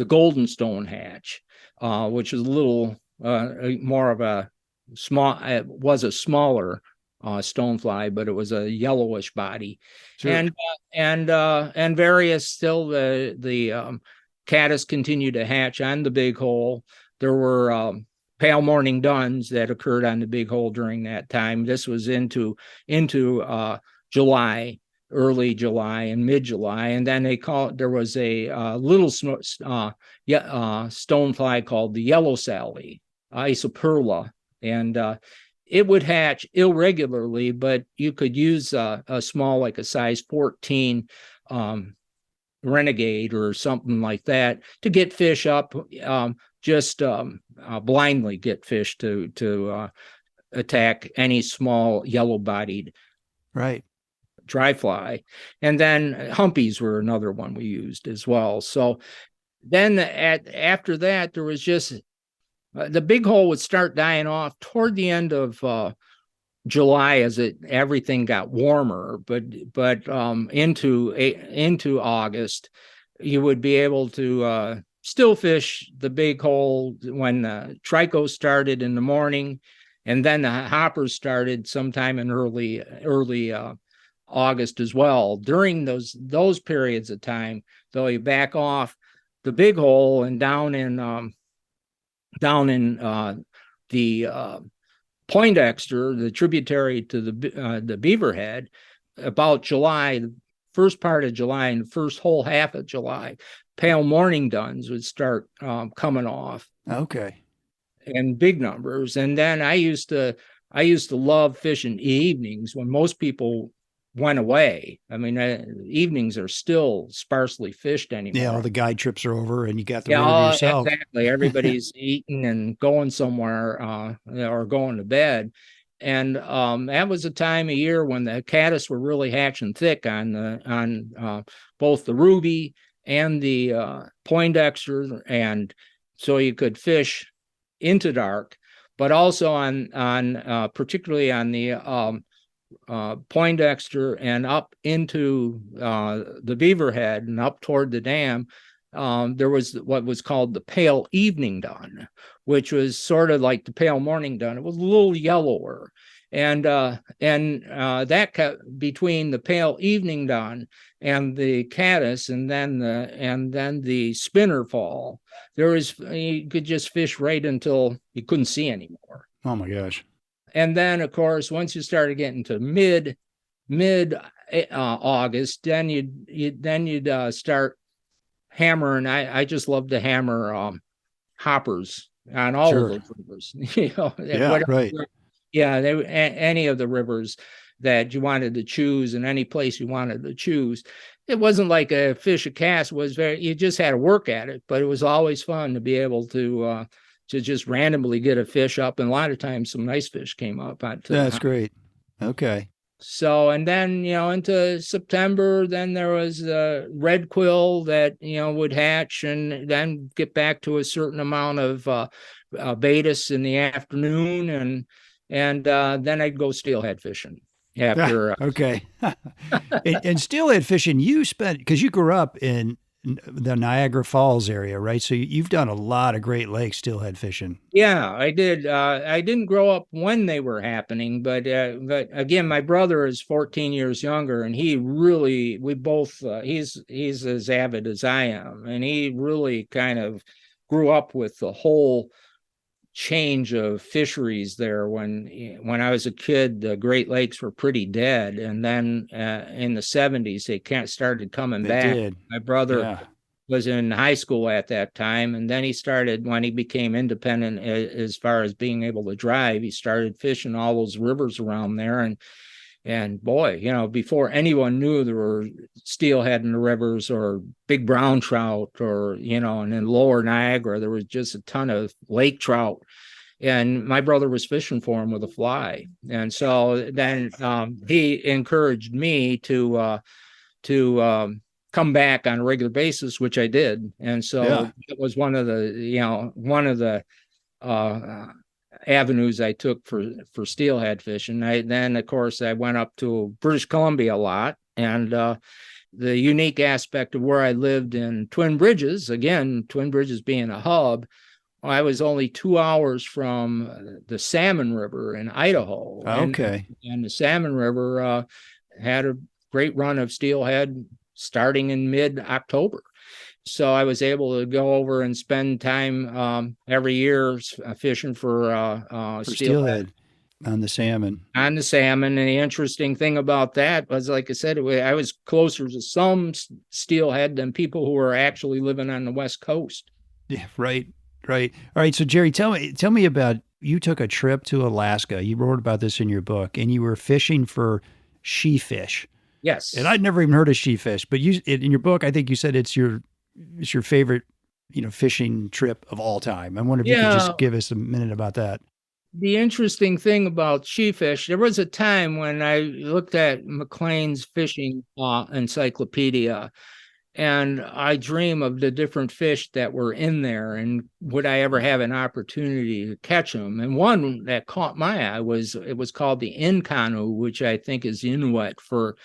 golden stone hatch, which is a little more of a small. It was a smaller stonefly, but it was a yellowish body. Sure. And various still the caddis continued to hatch on the Big Hole. There were pale morning duns that occurred on the Big Hole during that time. This was into July, early July and mid July, and then there was a little stonefly called the Yellow Sally, Isoperla, and it would hatch irregularly, but you could use a small, like a size 14 renegade or something like that to get fish up. Just blindly get fish to attack any small yellow-bodied dry fly. And then humpies were another one we used as well. So then after that, there was just the Big Hole would start dying off toward the end of July as everything got warmer, but into August, you would be able to still fish the Big Hole when the trico started in the morning, and then the hoppers started sometime in early August as well. During those periods of time, though, you back off the Big Hole and down in the Poindexter, the tributary to the Beaverhead, about July, the first part of July and the first whole half of July, pale morning duns would start coming off. Okay. In big numbers. And then I used to love fishing evenings when most people went away. I mean, evenings are still sparsely fished anymore. Yeah, all the guide trips are over and you got the river to yourself. Exactly. Everybody's eating and going somewhere or going to bed. And that was a time of year when the caddis were really hatching thick on both the Ruby and the Poindexter, and so you could fish into dark, but also on particularly on the Poindexter and up into the Beaverhead and up toward the dam. There was what was called the pale evening dun, which was sort of like the pale morning dun. It was a little yellower, that between the pale evening dawn and the caddis, and then the spinner fall, you could just fish right until you couldn't see anymore. Oh my gosh. And then, of course, once you started getting to mid August, then you'd start hammering. I just love to hammer hoppers on all of those rivers. Yeah, right. Yeah, any of the rivers that you wanted to choose, and any place you wanted to choose. It wasn't like a fish a cast. You just had to work at it, but it was always fun to be able to just randomly get a fish up, and a lot of times some nice fish came up. That's great. Okay. So, and then, into September, then there was a red quill that, would hatch and then get back to a certain amount of Baetis in the afternoon. And then I'd go steelhead fishing after. Okay. And steelhead fishing, because you grew up in the Niagara Falls area, right? So you've done a lot of Great Lakes steelhead fishing. Yeah, I did. I didn't grow up when they were happening, but again, my brother is 14 years younger, and he's as avid as I am, and he really kind of grew up with the whole change of fisheries there. When I was a kid, the Great Lakes were pretty dead, and then in the 70s they started coming back. Did. My brother was in high school at that time, and then when he became independent as far as being able to drive, he started fishing all those rivers around there, and boy, before anyone knew there were steelhead in the rivers or big brown trout, or, and in lower Niagara, there was just a ton of lake trout. And my brother was fishing for him with a fly. And so then he encouraged me to come back on a regular basis, which I did. And so it was one of the avenues I took for steelhead fishing. Then of course I went up to British Columbia a lot, and the unique aspect of where I lived in Twin Bridges, again, Twin Bridges being a hub, I was only 2 hours from the Salmon River in Idaho. Okay. And the Salmon River had a great run of steelhead starting in mid-October. So I was able to go over and spend time every year fishing for steelhead on the salmon. And the interesting thing about that was, like I said, I was closer to some steelhead than people who were actually living on the West Coast. Yeah, right. All right. So Jerry, tell me about, you took a trip to Alaska. You wrote about this in your book, and you were fishing for sheefish. Yes. And I'd never even heard of sheefish, but in your book, I think you said it's your favorite, fishing trip of all time. I wonder if you could just give us a minute about that. The interesting thing about sheefish, there was a time when I looked at McLean's fishing encyclopedia, and I dream of the different fish that were in there, and would I ever have an opportunity to catch them? And one that caught my eye was called the Inkanu, which I think is Inuit for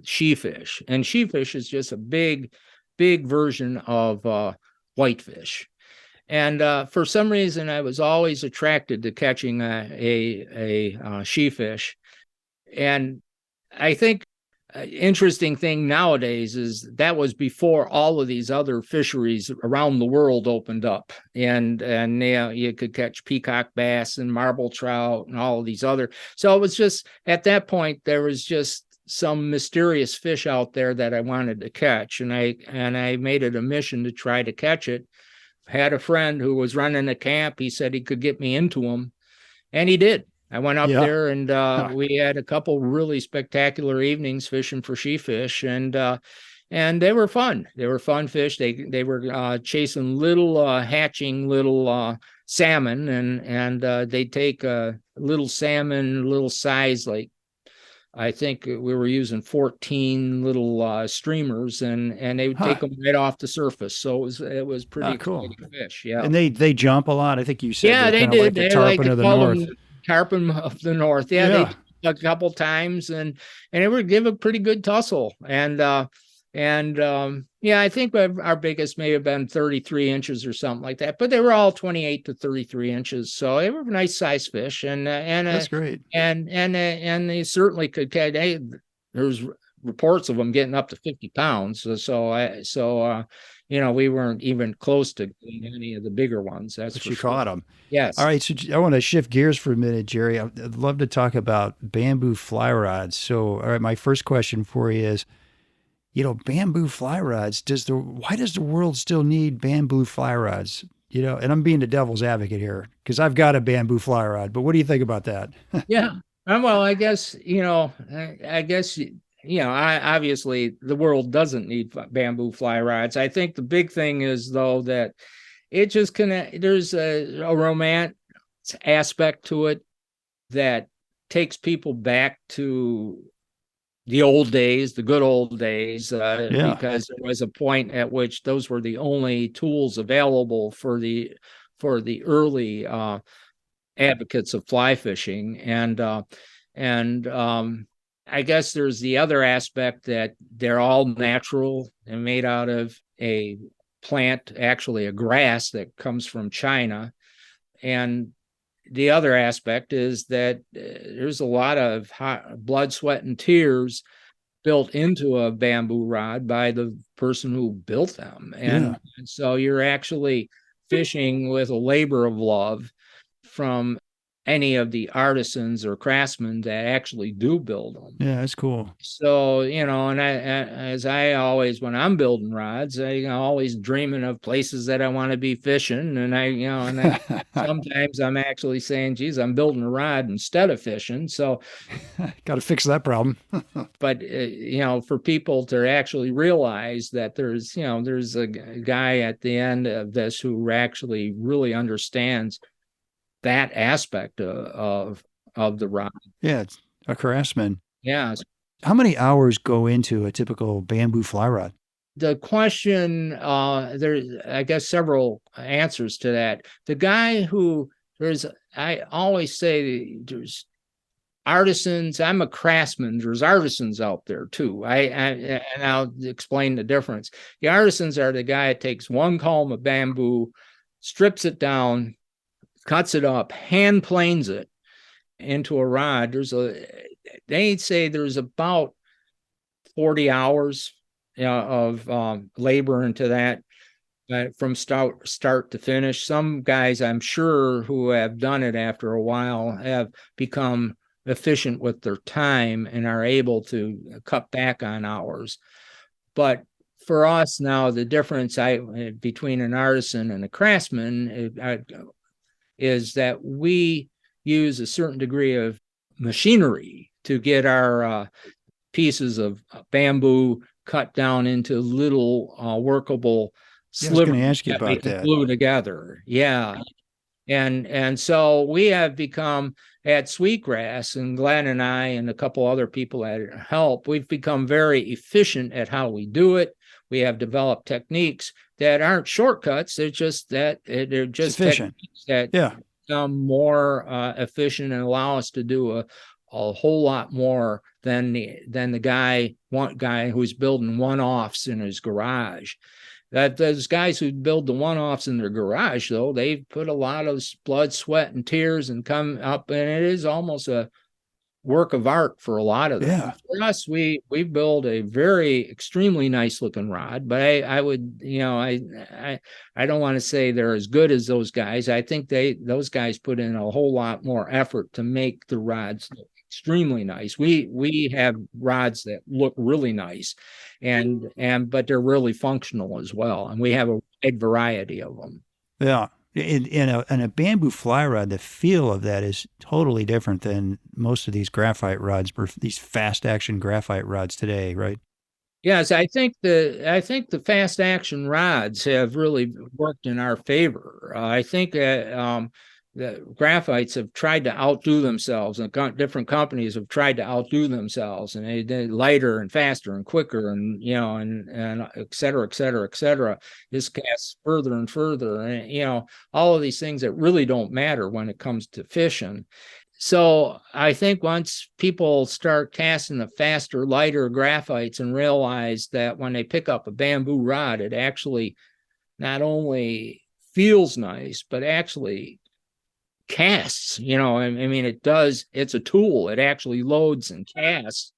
sheefish. And sheefish is just a big version of whitefish. And for some reason, I was always attracted to catching a sheefish. And I think interesting thing nowadays is that was before all of these other fisheries around the world opened up, and you could catch peacock bass and marble trout and all of these other. So it was just, at that point, there was just some mysterious fish out there that I wanted to catch, and I made it a mission to try to catch it. Had a friend who was running a camp. He said he could get me into them, and he did. I went up there, and we had a couple really spectacular evenings fishing for sheefish, and they were fun. They were fun fish. They were chasing hatching little salmon, and they'd take a little salmon, little size, like I think we were using 14 little streamers, and they would take them right off the surface. So it was pretty cool fish. Yeah, and they jump a lot. I think you said they did. Like the tarpon of the north. Tarpon of the north. Yeah, they did a couple times, and it would give a pretty good tussle. And And yeah, I think our biggest may have been 33 inches or something like that, but they were all 28 to 33 inches. So they were nice size fish. That's great. And they certainly could catch. There's reports of them getting up to 50 pounds. So we weren't even close to getting any of the bigger ones. That's But for you sure. caught them. Yes. All right. So I want to shift gears for a minute, Jerry. I'd love to talk about bamboo fly rods. So, all right, my first question for you is, bamboo fly rods, why does the world still need bamboo fly rods? And I'm being the devil's advocate here because I've got a bamboo fly rod, but what do you think about that? Yeah. Well, I guess, obviously the world doesn't need bamboo fly rods. I think the big thing is, though, that it just there's a romance aspect to it that takes people back to the old days, the good old days, because there was a point at which those were the only tools available for the early advocates of fly fishing. And I guess there's the other aspect that they're all natural and made out of a plant, actually a grass that comes from China. And the other aspect is that there's a lot of blood, sweat, and tears built into a bamboo rod by the person who built them. And so you're actually fishing with a labor of love from any of the artisans or craftsmen that actually do build them. Yeah, that's cool. So, and as I always, when I'm building rods, I always dreaming of places that I want to be fishing. And sometimes I'm actually saying, geez, I'm building a rod instead of fishing. So got to fix that problem. But, for people to actually realize that there's a guy at the end of this who actually really understands that aspect of the rod. Yeah, it's a craftsman. Yeah. How many hours go into a typical bamboo fly rod? The question, there's, I guess, several answers to that. The guy I always say there's artisans. I'm a craftsman. There's artisans out there too. And I'll explain the difference. The artisans are the guy that takes one column of bamboo, strips it down, cuts it up, hand planes it into a rod. They say there's about 40 hours of labor into that from start to finish. Some guys, I'm sure, who have done it after a while have become efficient with their time and are able to cut back on hours. But for us now, the difference between an artisan and a craftsman is that we use a certain degree of machinery to get our pieces of bamboo cut down into little workable slivers. I was going to ask you about that. Glue together. Yeah. And so we have become at Sweetgrass, and Glenn and I and a couple other people that help, we've become very efficient at how we do it. We have developed techniques that aren't shortcuts. They're just efficient. Techniques that become more efficient and allow us to do a whole lot more than the one guy who's building one-offs in his garage. That those guys who build the one-offs in their garage, though, they've put a lot of blood, sweat, and tears and come up, and it is almost a work of art for a lot of them. Yeah. For us, we build a very extremely nice looking rod, but I would, I don't want to say they're as good as those guys. I think those guys put in a whole lot more effort to make the rods look extremely nice. We have rods that look really nice, but they're really functional as well, and we have a wide variety of them. Yeah. In a bamboo fly rod, the feel of that is totally different than most of these graphite rods, these fast action graphite rods today, right? Yes, I think the fast action rods have really worked in our favor. I think that the graphites have tried to outdo themselves, and different companies have tried to outdo themselves, and they're lighter and faster and quicker, and and et cetera, et cetera, et cetera. This casts further and further, and all of these things that really don't matter when it comes to fishing. So I think once people start casting the faster, lighter graphites and realize that when they pick up a bamboo rod, it actually not only feels nice, but actually casts, I mean, it does, it's a tool. It actually loads and casts.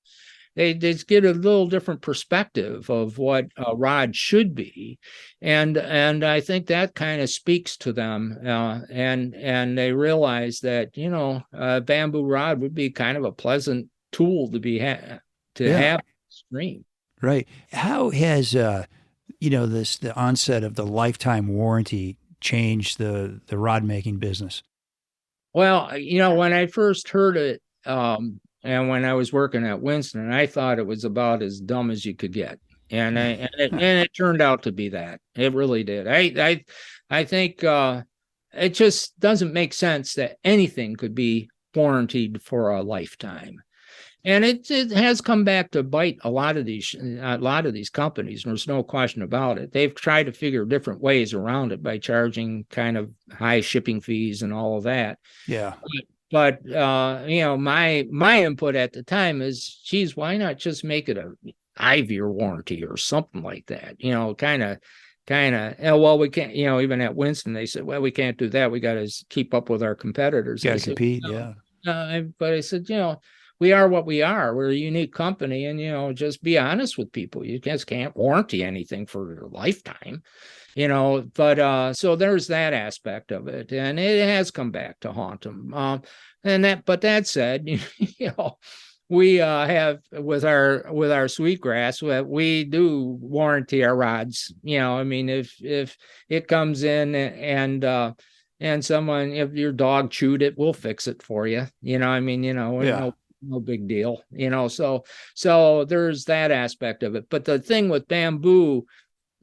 They just get a little different perspective of what a rod should be, and I think that kind of speaks to them, and they realize that a bamboo rod would be kind of a pleasant tool to have stream. Right. How has the onset of the lifetime warranty changed the rod making business? Well, when I first heard it, and when I was working at Winston, I thought it was about as dumb as you could get, and it turned out to be that. It really did. I think it just doesn't make sense that anything could be warranted for a lifetime, and it has come back to bite a lot of these companies. There's no question about it. They've tried to figure different ways around it by charging kind of high shipping fees and all of that. Yeah. But my input at the time is, geez, why not just make it a 5-year warranty or something like that? Well, we can't. Even at Winston, they said, well, we can't do that. We got to keep up with our competitors. Got to compete, but I said, we are what we are. We're a unique company, and just be honest with people. You just can't warranty anything for your lifetime. But so there's that aspect of it, and it has come back to haunt them. But that said, we have with our Sweetgrass, we do warranty our rods. I mean, if it comes in and someone, if your dog chewed it, we'll fix it for you. No big deal. So there's that aspect of it. But the thing with bamboo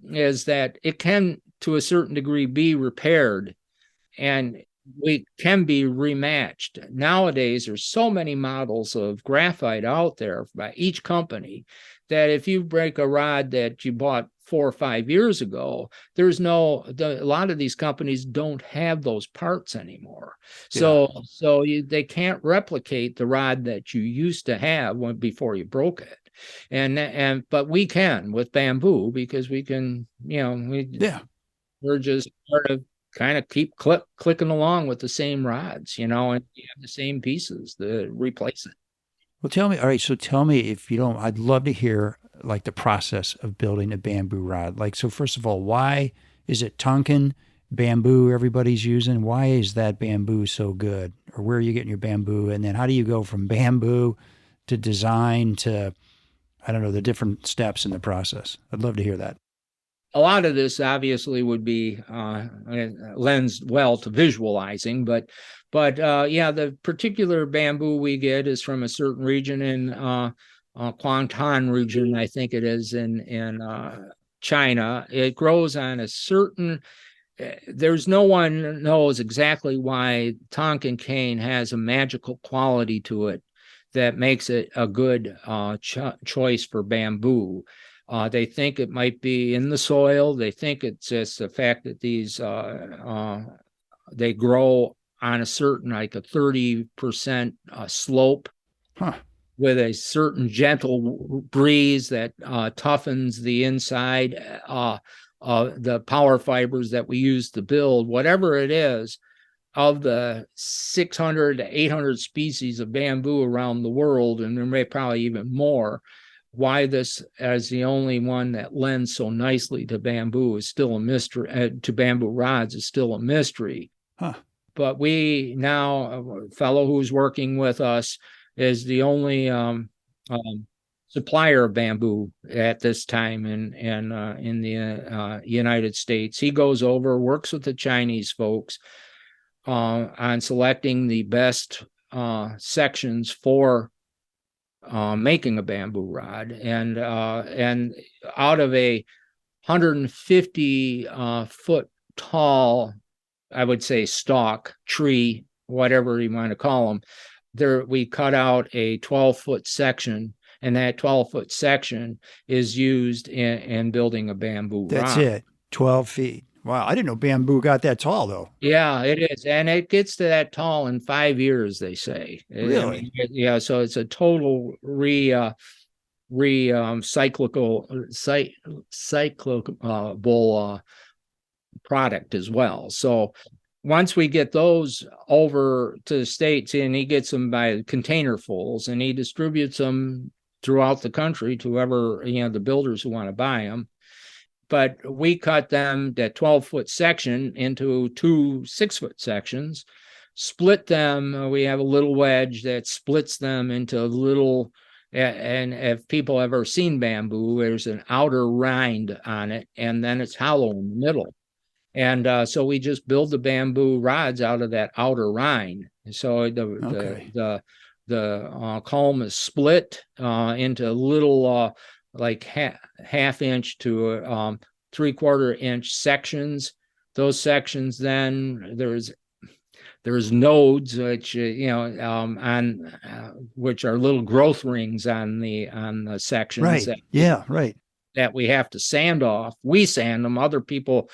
is that it can, to a certain degree, be repaired, and we can be rematched. Nowadays, there's so many models of graphite out there by each company that if you break a rod that you bought 4 or 5 years ago, a lot of these companies don't have those parts anymore. So they can't replicate the rod that you used to have before you broke it. But we can with bamboo, because we can, we're just sort of kind of keep clicking along with the same rods, and you have the same pieces to replace it. Well, tell me, if you don't, I'd love to hear like the process of building a bamboo rod. Like, so first of all, why is it Tonkin bamboo everybody's using? Why is that bamboo so good? Or where are you getting your bamboo? And then how do you go from bamboo to design to, I don't know, the different steps in the process? I'd love to hear that. A lot of this obviously would be lends well to visualizing, but the particular bamboo we get is from a certain region in Kuantan region, I think it is in China. It grows on a certain. There's no one knows exactly why Tonkin cane has a magical quality to it that makes it a good choice for bamboo. They think it might be in the soil. They think it's just the fact that these they grow on a certain, like a 30% slope, with a certain gentle breeze that toughens the inside, the power fibers that we use to build, whatever it is. Of the 600 to 800 species of bamboo around the world, and there may probably even more, why this as the only one that lends so nicely to bamboo is still a mystery. To bamboo rods is still a mystery. But we now, a fellow who's working with us is the only supplier of bamboo at this time in the United States. He goes over, works with the Chinese folks on selecting the best sections for making a bamboo rod, and out of a 150 foot tall, I would say, stalk, tree, whatever you want to call them, there we cut out a 12-foot section, and that 12-foot section is used in building a bamboo rod. That's it, 12 feet. Wow, I didn't know bamboo got that tall though. Yeah, it is. And it gets to that tall in 5 years, they say. I Really? mean, yeah, so it's a total cyclical product as well. So once we get those over to the States, and he gets them by containerfuls, and he distributes them throughout the country to whoever, the builders who want to buy them. But we cut them, that 12-foot section, into 2 6-foot sections, split them. We have a little wedge that splits them into little, and if people have ever seen bamboo, there's an outer rind on it, and then it's hollow in the middle. And so we just build the bamboo rods out of that outer rind. So the culm is split into little like half inch to 3/4 inch sections. Those sections, then there's nodes which which are little growth rings on the sections. Right. That we have to sand off. We sand them. Other people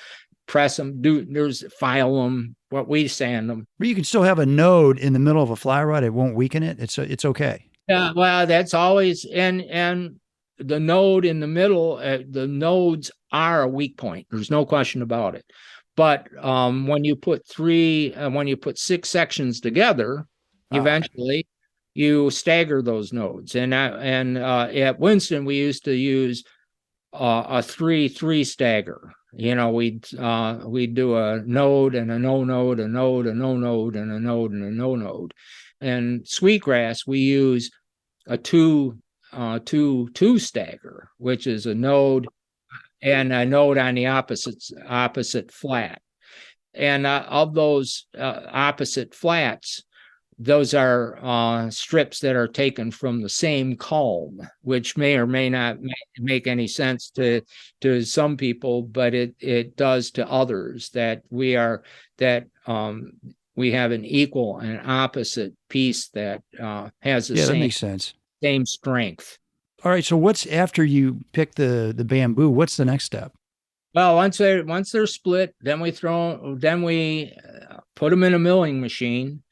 press them, file them, what we sand them. But you can still have a node in the middle of a fly rod. It won't weaken it. It's okay. Yeah, well, that's always, and the node in the middle, the nodes are a weak point. There's no question about it. But when you put 6 sections together, eventually you stagger those nodes. And at Winston, we used to use a 3-3 stagger. We'd do a node and a no node, a node, a no node, and a node and a no node. And Sweetgrass, we use a 2-2 stagger, which is a node and a node on the opposite flat. And of those opposite flats, those are strips that are taken from the same culm, which may or may not make any sense to some people, but it does to others, that we have an equal and opposite piece that has that makes sense. Same strength. All right. So what's after you pick the bamboo? What's the next step? Well, once they're split, then we put them in a milling machine,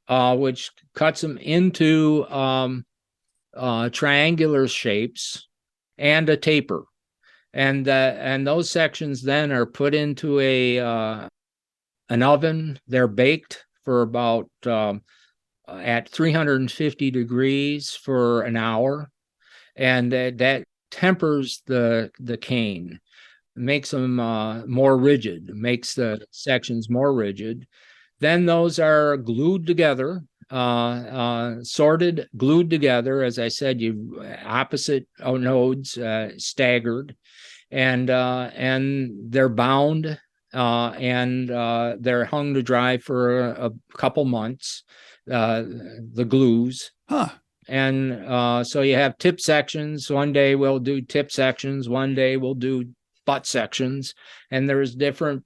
which cuts them into triangular shapes and a taper, and those sections then are put into an oven. They're baked for about at 350 degrees for an hour, and that tempers the cane, makes them more rigid, makes the sections more rigid. Then those are glued together, sorted, glued together. As I said, you opposite nodes, staggered, and they're bound, and they're hung to dry for a couple months. The glues. And so you have tip sections. One day we'll do tip sections. One day we'll do butt sections, and there's different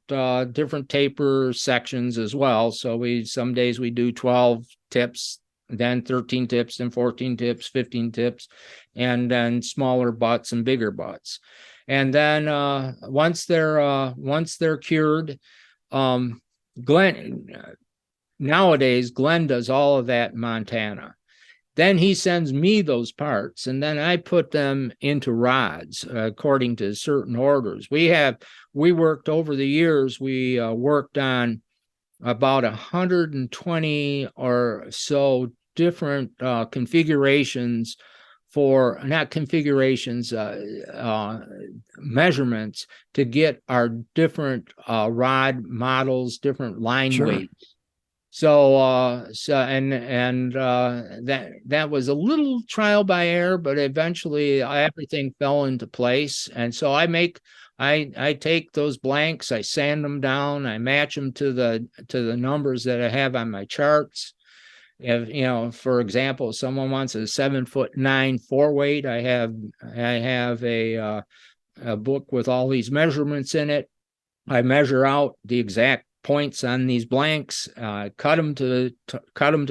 taper sections as well. So some days we do 12 tips, then 13 tips, then 14 tips, 15 tips, and then smaller butts and bigger butts. And then once they're cured, nowadays Glenn does all of that in Montana. Then he sends me those parts, and then I put them into rods according to certain orders. We worked over the years, we worked on about 120 or so different configurations measurements to get our different rod models, different line weights. So that was a little trial by error, but eventually everything fell into place. And so I take those blanks, I sand them down, I match them to the numbers that I have on my charts. If for example, someone wants a 7'9" 4-weight, I have a book with all these measurements in it. I measure out the exact points on these blanks, cut them to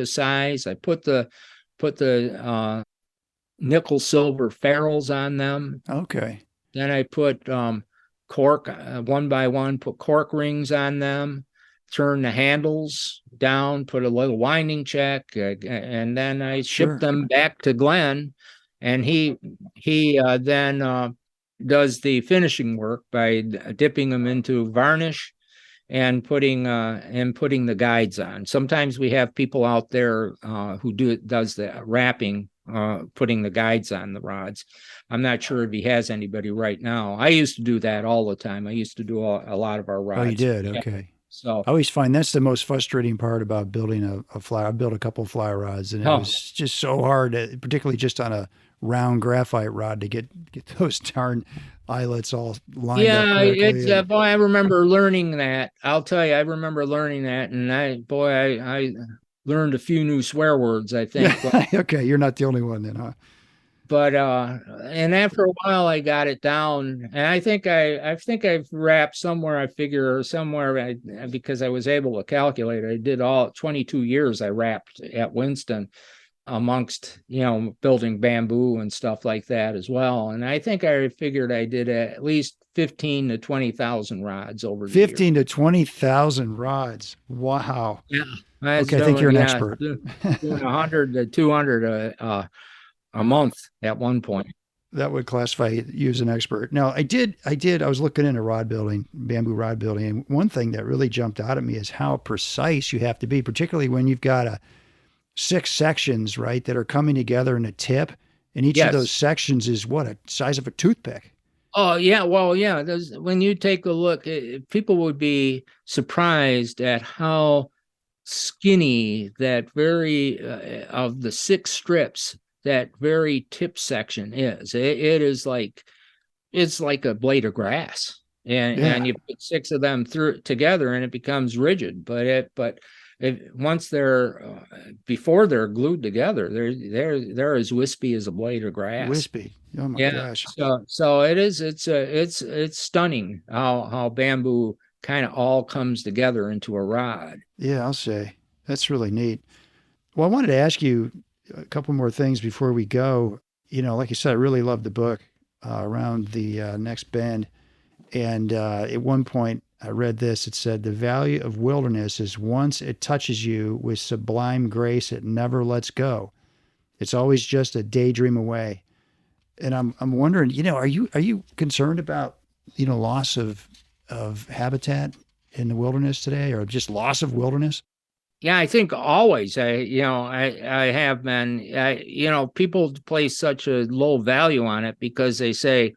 size. I put the nickel silver ferrules on them. Okay. Then I put cork one by one, put cork rings on them, turn the handles down, put a little winding check, and then I shipped them back to Glenn, and he then does the finishing work by dipping them into varnish and putting the guides on. Sometimes we have people out there who does the wrapping, putting the guides on the rods. I'm not sure if he has anybody right now. I used to do that all the time. I used to do a lot of our rods. Oh, you did? Okay. So I always find that's the most frustrating part about building a fly. I built a couple of fly rods, and it was just so hard, particularly just on a round graphite rod, to get those darn eyelets all lined up correctly. Yeah, boy, I remember learning that. I'll tell you, I remember learning that, and I learned a few new swear words, I think. Okay, you're not the only one then, huh? But and after a while I got it down, and I think I've wrapped somewhere, because I was able to calculate. I did all 22 years I wrapped at Winston, amongst building bamboo and stuff like that as well. And I think I figured I did at least 15 to 20,000 rods over the 15 to 20,000 rods. Wow. Yeah. Okay, I think you're an expert. 100 to 200 a month at one point. That would classify you as an expert. Now, I was looking into rod building, bamboo rod building, and one thing that really jumped out at me is how precise you have to be, particularly when you've got 6 sections, right, that are coming together in a tip, and each of those sections is a size of a toothpick. Oh yeah, well yeah. When you take a look, people would be surprised at how skinny that very of the 6 strips, that very tip section is. It is like, it's like a blade of grass, and you put 6 of them together, and it becomes rigid. But once before they're glued together, they're as wispy as a blade of grass. Wispy. Oh my gosh. So it's stunning how bamboo kind of all comes together into a rod. Yeah, I'll say that's really neat. Well, I wanted to ask you a couple more things before we go. Like you said, I really love the book, Around the Next Bend. And at one point I read this. It said, the value of wilderness is once it touches you with sublime grace, it never lets go. It's always just a daydream away. And I'm wondering, are you concerned about, loss of habitat in the wilderness today, or just loss of wilderness? Yeah, I think always. I have been. People place such a low value on it because they say,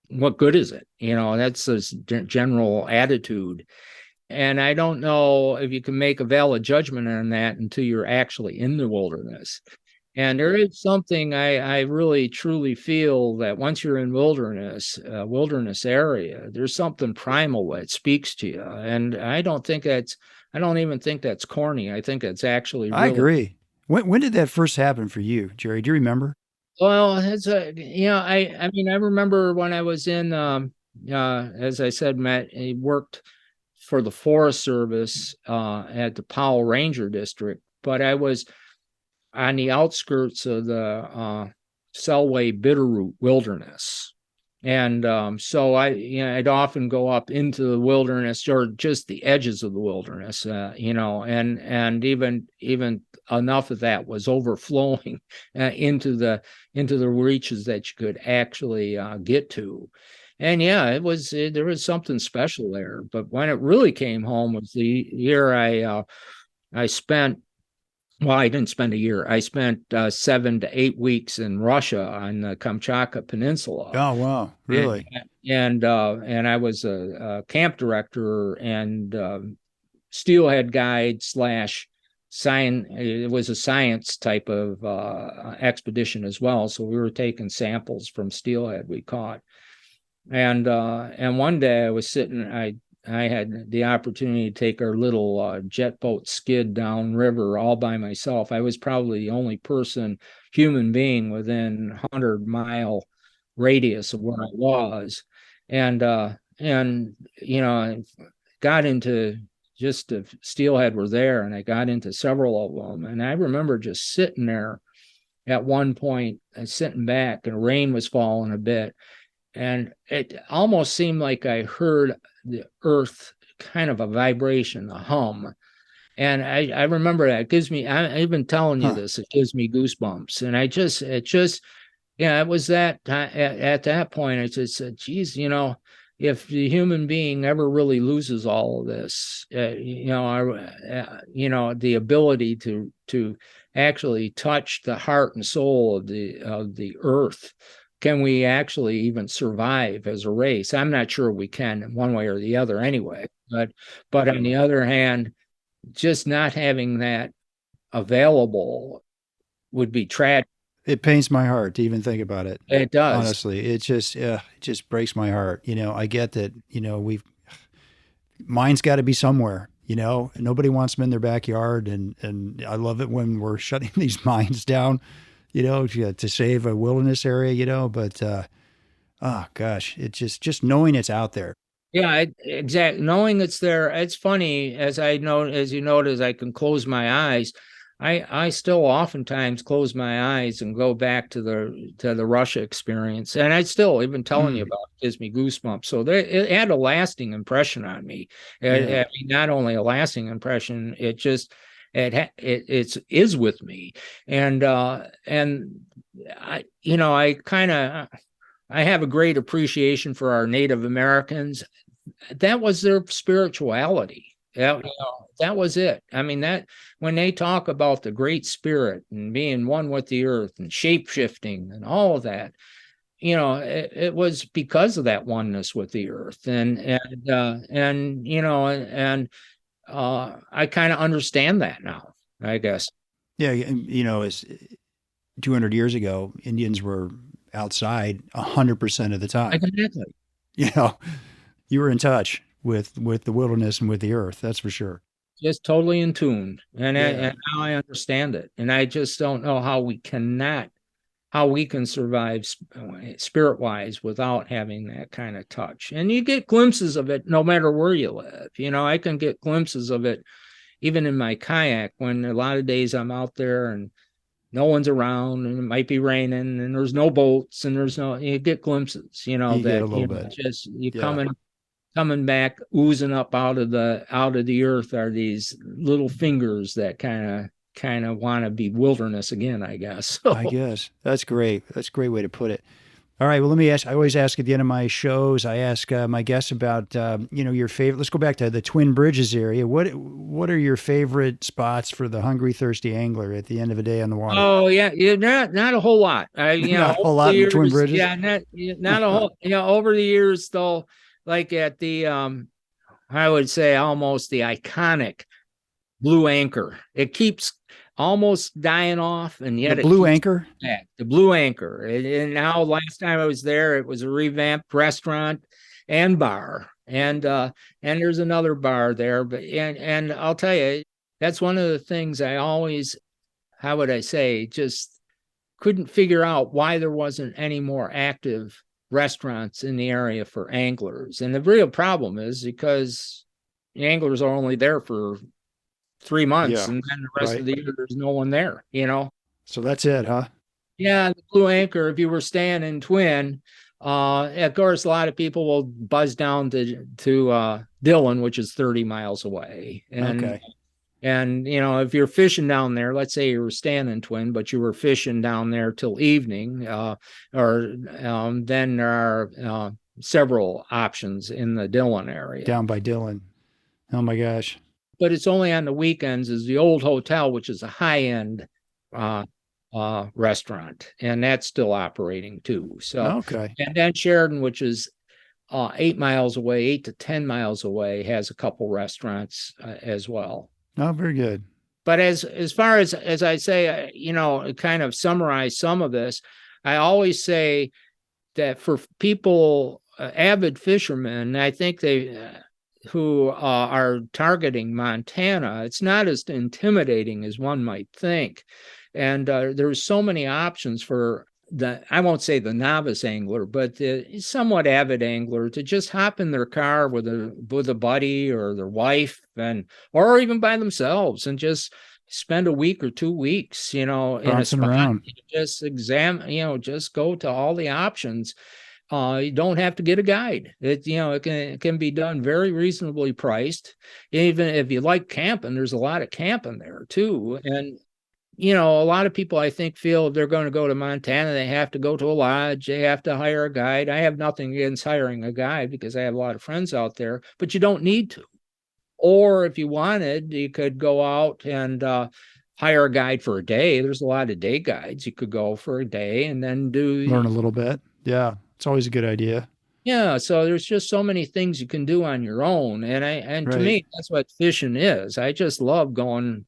"What good is it?" That's this general attitude, and I don't know if you can make a valid judgment on that until you're actually in the wilderness. And there is something I really truly feel that once you're in wilderness area, there's something primal that speaks to you, and I don't even think that's corny. I think it's actually really... I agree. When did that first happen for you, Jerry? Do you remember? Well, I mean, I remember when I was in, as I said, Matt, I worked for the Forest Service at the Powell Ranger District, but I was on the outskirts of the Selway Bitterroot Wilderness. And so I'd often go up into the wilderness, or just the edges of the wilderness, and even enough of that was overflowing into the reaches that you could actually get to. And there was something special there. But when it really came home was the year I spent. Well, I didn't spend a year. I spent 7 to 8 weeks in Russia on the Kamchatka Peninsula. Oh, wow. Really? And I was a camp director and steelhead guide / science. It was a science type of expedition as well. So we were taking samples from steelhead we caught. And one day I was sitting, I had the opportunity to take our little jet boat skid down river all by myself. I was probably the only human being within 100-mile radius of where I was. And I got into, just the steelhead were there, and I got into several of them. And I remember just sitting there at one point, sitting back, and rain was falling a bit. and it almost seemed like I heard the earth kind of a vibration, a hum. And I remember that. It gives me, I've been telling you this, it gives me goosebumps. And yeah, it was that at that point, I just said, geez, if the human being ever really loses all of this, the ability to actually touch the heart and soul of the earth, can we actually even survive as a race? I'm not sure we can one way or the other anyway. But on the other hand, just not having that available would be tragic. It pains my heart to even think about it. It does. Honestly, it just breaks my heart. I get that, mine's got to be somewhere, nobody wants them in their backyard. And I love it when we're shutting these mines down, to save a wilderness area, but, oh gosh, it's just knowing it's out there. Yeah, exactly. Knowing it's there. It's funny, as you notice, I can close my eyes. I still oftentimes close my eyes and go back to the Russia experience, and I still, even telling you about it, gives me goosebumps. So it had a lasting impression on me. I mean, not only a lasting impression, it is with me, and I have a great appreciation for our Native Americans. That was their spirituality. That was it. I mean, that when they talk about the Great Spirit and being one with the earth and shape shifting and all of that, it was because of that oneness with the earth. I kind of understand that now, I guess. Yeah, it's 200 years ago, Indians were outside 100% of the time. Exactly. You were in touch with the wilderness and with the earth. That's for sure. Just totally in tune. And now I understand it. And I just don't know how we can survive spirit wise without having that kind of touch. And you get glimpses of it no matter where you live. I can get glimpses of it even in my kayak, when a lot of days I'm out there and no one's around and it might be raining and there's no boats and you get glimpses, you get a little bit. Coming back, oozing up out of the earth are these little fingers that kind of want to be wilderness again, I guess. So. I guess that's great. That's a great way to put it. All right. Well, let me ask. I always ask at the end of my shows. I ask my guests about your favorite. Let's go back to the Twin Bridges area. What are your favorite spots for the hungry, thirsty angler at the end of a day on the water? Oh yeah, not a whole lot. Not a whole lot in the Twin Bridges. Yeah, not a whole. Over the years though. Like at the, I would say almost the iconic Blue Anchor. It keeps almost dying off, and yet the Blue Anchor. The Blue Anchor. And now, last time I was there, it was a revamped restaurant and bar, and there's another bar there. But and I'll tell you, that's one of the things I always, how would I say, just couldn't figure out why there wasn't any more active restaurants in the area for anglers. And the real problem is because the anglers are only there for 3 months, and then the rest of the year there's no one there, So that's it, huh? Yeah, the Blue Anchor, if you were staying in Twin, of course a lot of people will buzz down to Dillon, which is 30 miles away. And if you're fishing down there, let's say you were staying in Twin, but you were fishing down there till evening, then there are several options in the Dillon area. Down by Dillon. Oh my gosh. But it's only on the weekends is the Old Hotel, which is a high-end restaurant, and that's still operating too. So, okay. And then Sheridan, which is 8 to 10 miles away, has a couple restaurants as well. Oh, very good. But as far as I say, kind of summarize some of this, I always say that for people, avid fishermen, I think who are targeting Montana, it's not as intimidating as one might think. And there's so many options for I won't say the novice angler, but the somewhat avid angler to just hop in their car with a buddy or their wife, or even by themselves, and just spend a week or 2 weeks, in a spot, around. just examine, just go to all the options. You don't have to get a guide. It can be done very reasonably priced. Even if you like camping, there's a lot of camping there too. And a lot of people, I think, feel if they're going to go to Montana, they have to go to a lodge, they have to hire a guide. I have nothing against hiring a guide because I have a lot of friends out there, but you don't need to. Or if you wanted, you could go out and hire a guide for a day. There's a lot of day guides. You could go for a day and then learn a little bit. Yeah, it's always a good idea. Yeah, so there's just so many things you can do on your own, and to me, that's what fishing is. I just love going.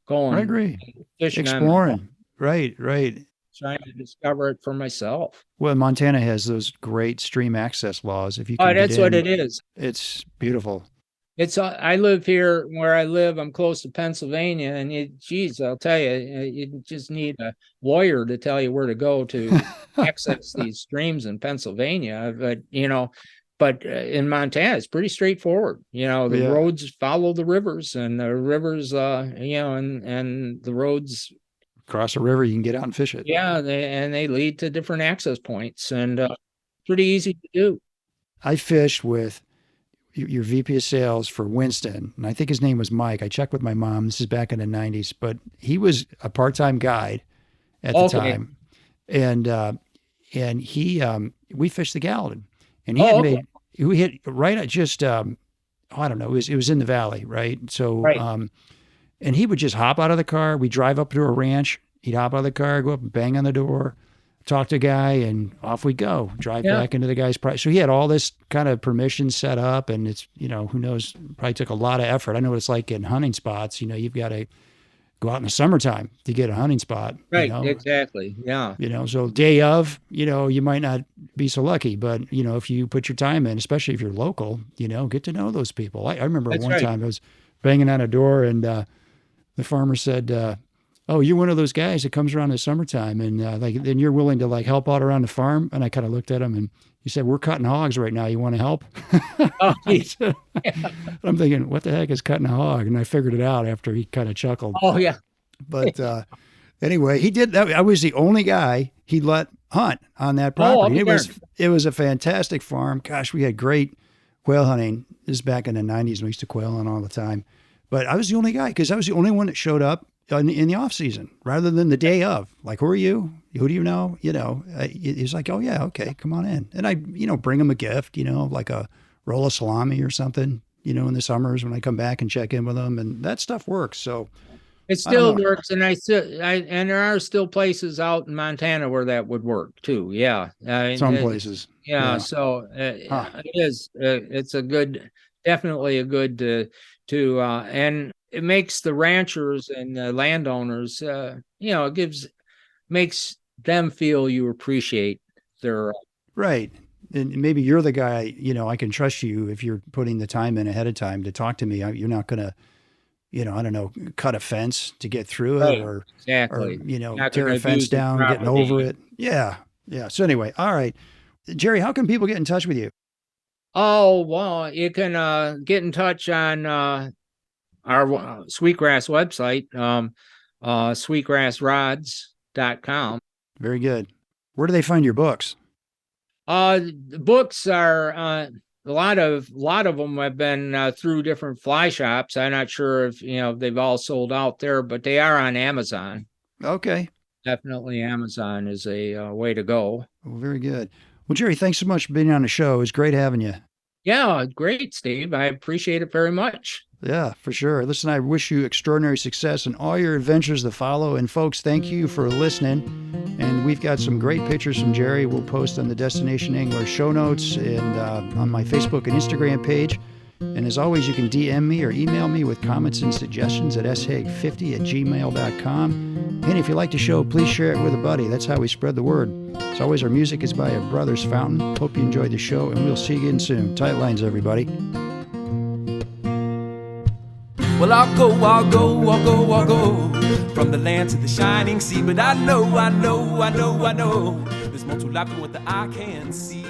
I agree. Fishing, exploring. Right. Trying to discover it for myself. Well, Montana has those great stream access laws. If you can that's what it is. It's beautiful. I live here where I live. I'm close to Pennsylvania, and I'll tell you, you just need a lawyer to tell you where to go to access these streams in Pennsylvania. But in Montana, it's pretty straightforward. The roads follow the rivers, and the rivers, and the roads cross a river, you can get out and fish it. Yeah, they lead to different access points, and pretty easy to do. I fished with your VP of sales for Winston, and I think his name was Mike. I checked with my mom. This is back in the 90s, but he was a part-time guide at the time. And we fished the Gallatin, and we hit right at just, I don't know, it was in the valley, right? So, and he would just hop out of the car. We drive up to a ranch. He'd hop out of the car, go up and bang on the door, talk to a guy, and off we go. Drive back into the guy's price. So he had all this kind of permission set up, and it's, who knows, probably took a lot of effort. I know what it's like in hunting spots. You've got to go out in the summertime to get a hunting spot. Right, exactly. Yeah. So day of, you might not be so lucky, but, if you put your time in, especially if you're local, get to know those people. I remember one time I was banging on a door, and the farmer said, oh, you're one of those guys that comes around in the summertime, and then you're willing to help out around the farm. And I kind of looked at him, and he said, we're cutting hogs right now. You want to help? I'm thinking, what the heck is cutting a hog? And I figured it out after he kind of chuckled. Oh, yeah. But anyway, he did that. I was the only guy he let hunt on that property. It was a fantastic farm. Gosh, we had great quail hunting. This is back in the 90s, and we used to quail hunt all the time. But I was the only guy because I was the only one that showed up in the off season rather than the day of. Like, who are you? Who do you know? He's like, oh yeah, okay, come on in. And I, bring him a gift, like a roll of salami or something, in the summers when I come back and check in with them, and that stuff works. So it still works. And and there are still places out in Montana where that would work too. Yeah. Some places. Yeah. So it is, it's definitely a good, and it makes the ranchers and the landowners, makes them feel you appreciate their. Right. And maybe you're the guy, I can trust you if you're putting the time in ahead of time to talk to me. You're not going to, I don't know, cut a fence to get through it or tear a fence down, getting over it. Yeah. Yeah. So anyway, all right. Jerry, how can people get in touch with you? Oh, well, you can get in touch on our Sweetgrass website, sweetgrassrods.com. Very good. Where do they find your books? The books are a lot of them have been through different fly shops. I'm not sure if they've all sold out there, but they are on Amazon. Okay. Definitely Amazon is a way to go. Well, very good. Well, Jerry, thanks so much for being on the show. It was great having you. Yeah, great, Steve. I appreciate it very much. Yeah, for sure. Listen, I wish you extraordinary success in all your adventures to follow. And folks, thank you for listening. And we've got some great pictures from Jerry we'll post on the Destination Angler show notes and on my Facebook and Instagram page. And as always, you can DM me or email me with comments and suggestions at shaig50@gmail.com. And if you like the show, please share it with a buddy. That's how we spread the word. As always, our music is by a Brothers Fountain. Hope you enjoyed the show, and we'll see you again soon. Tight lines, everybody. Well, I'll go from the land to the shining sea. But I know there's more to life than what the eye can see.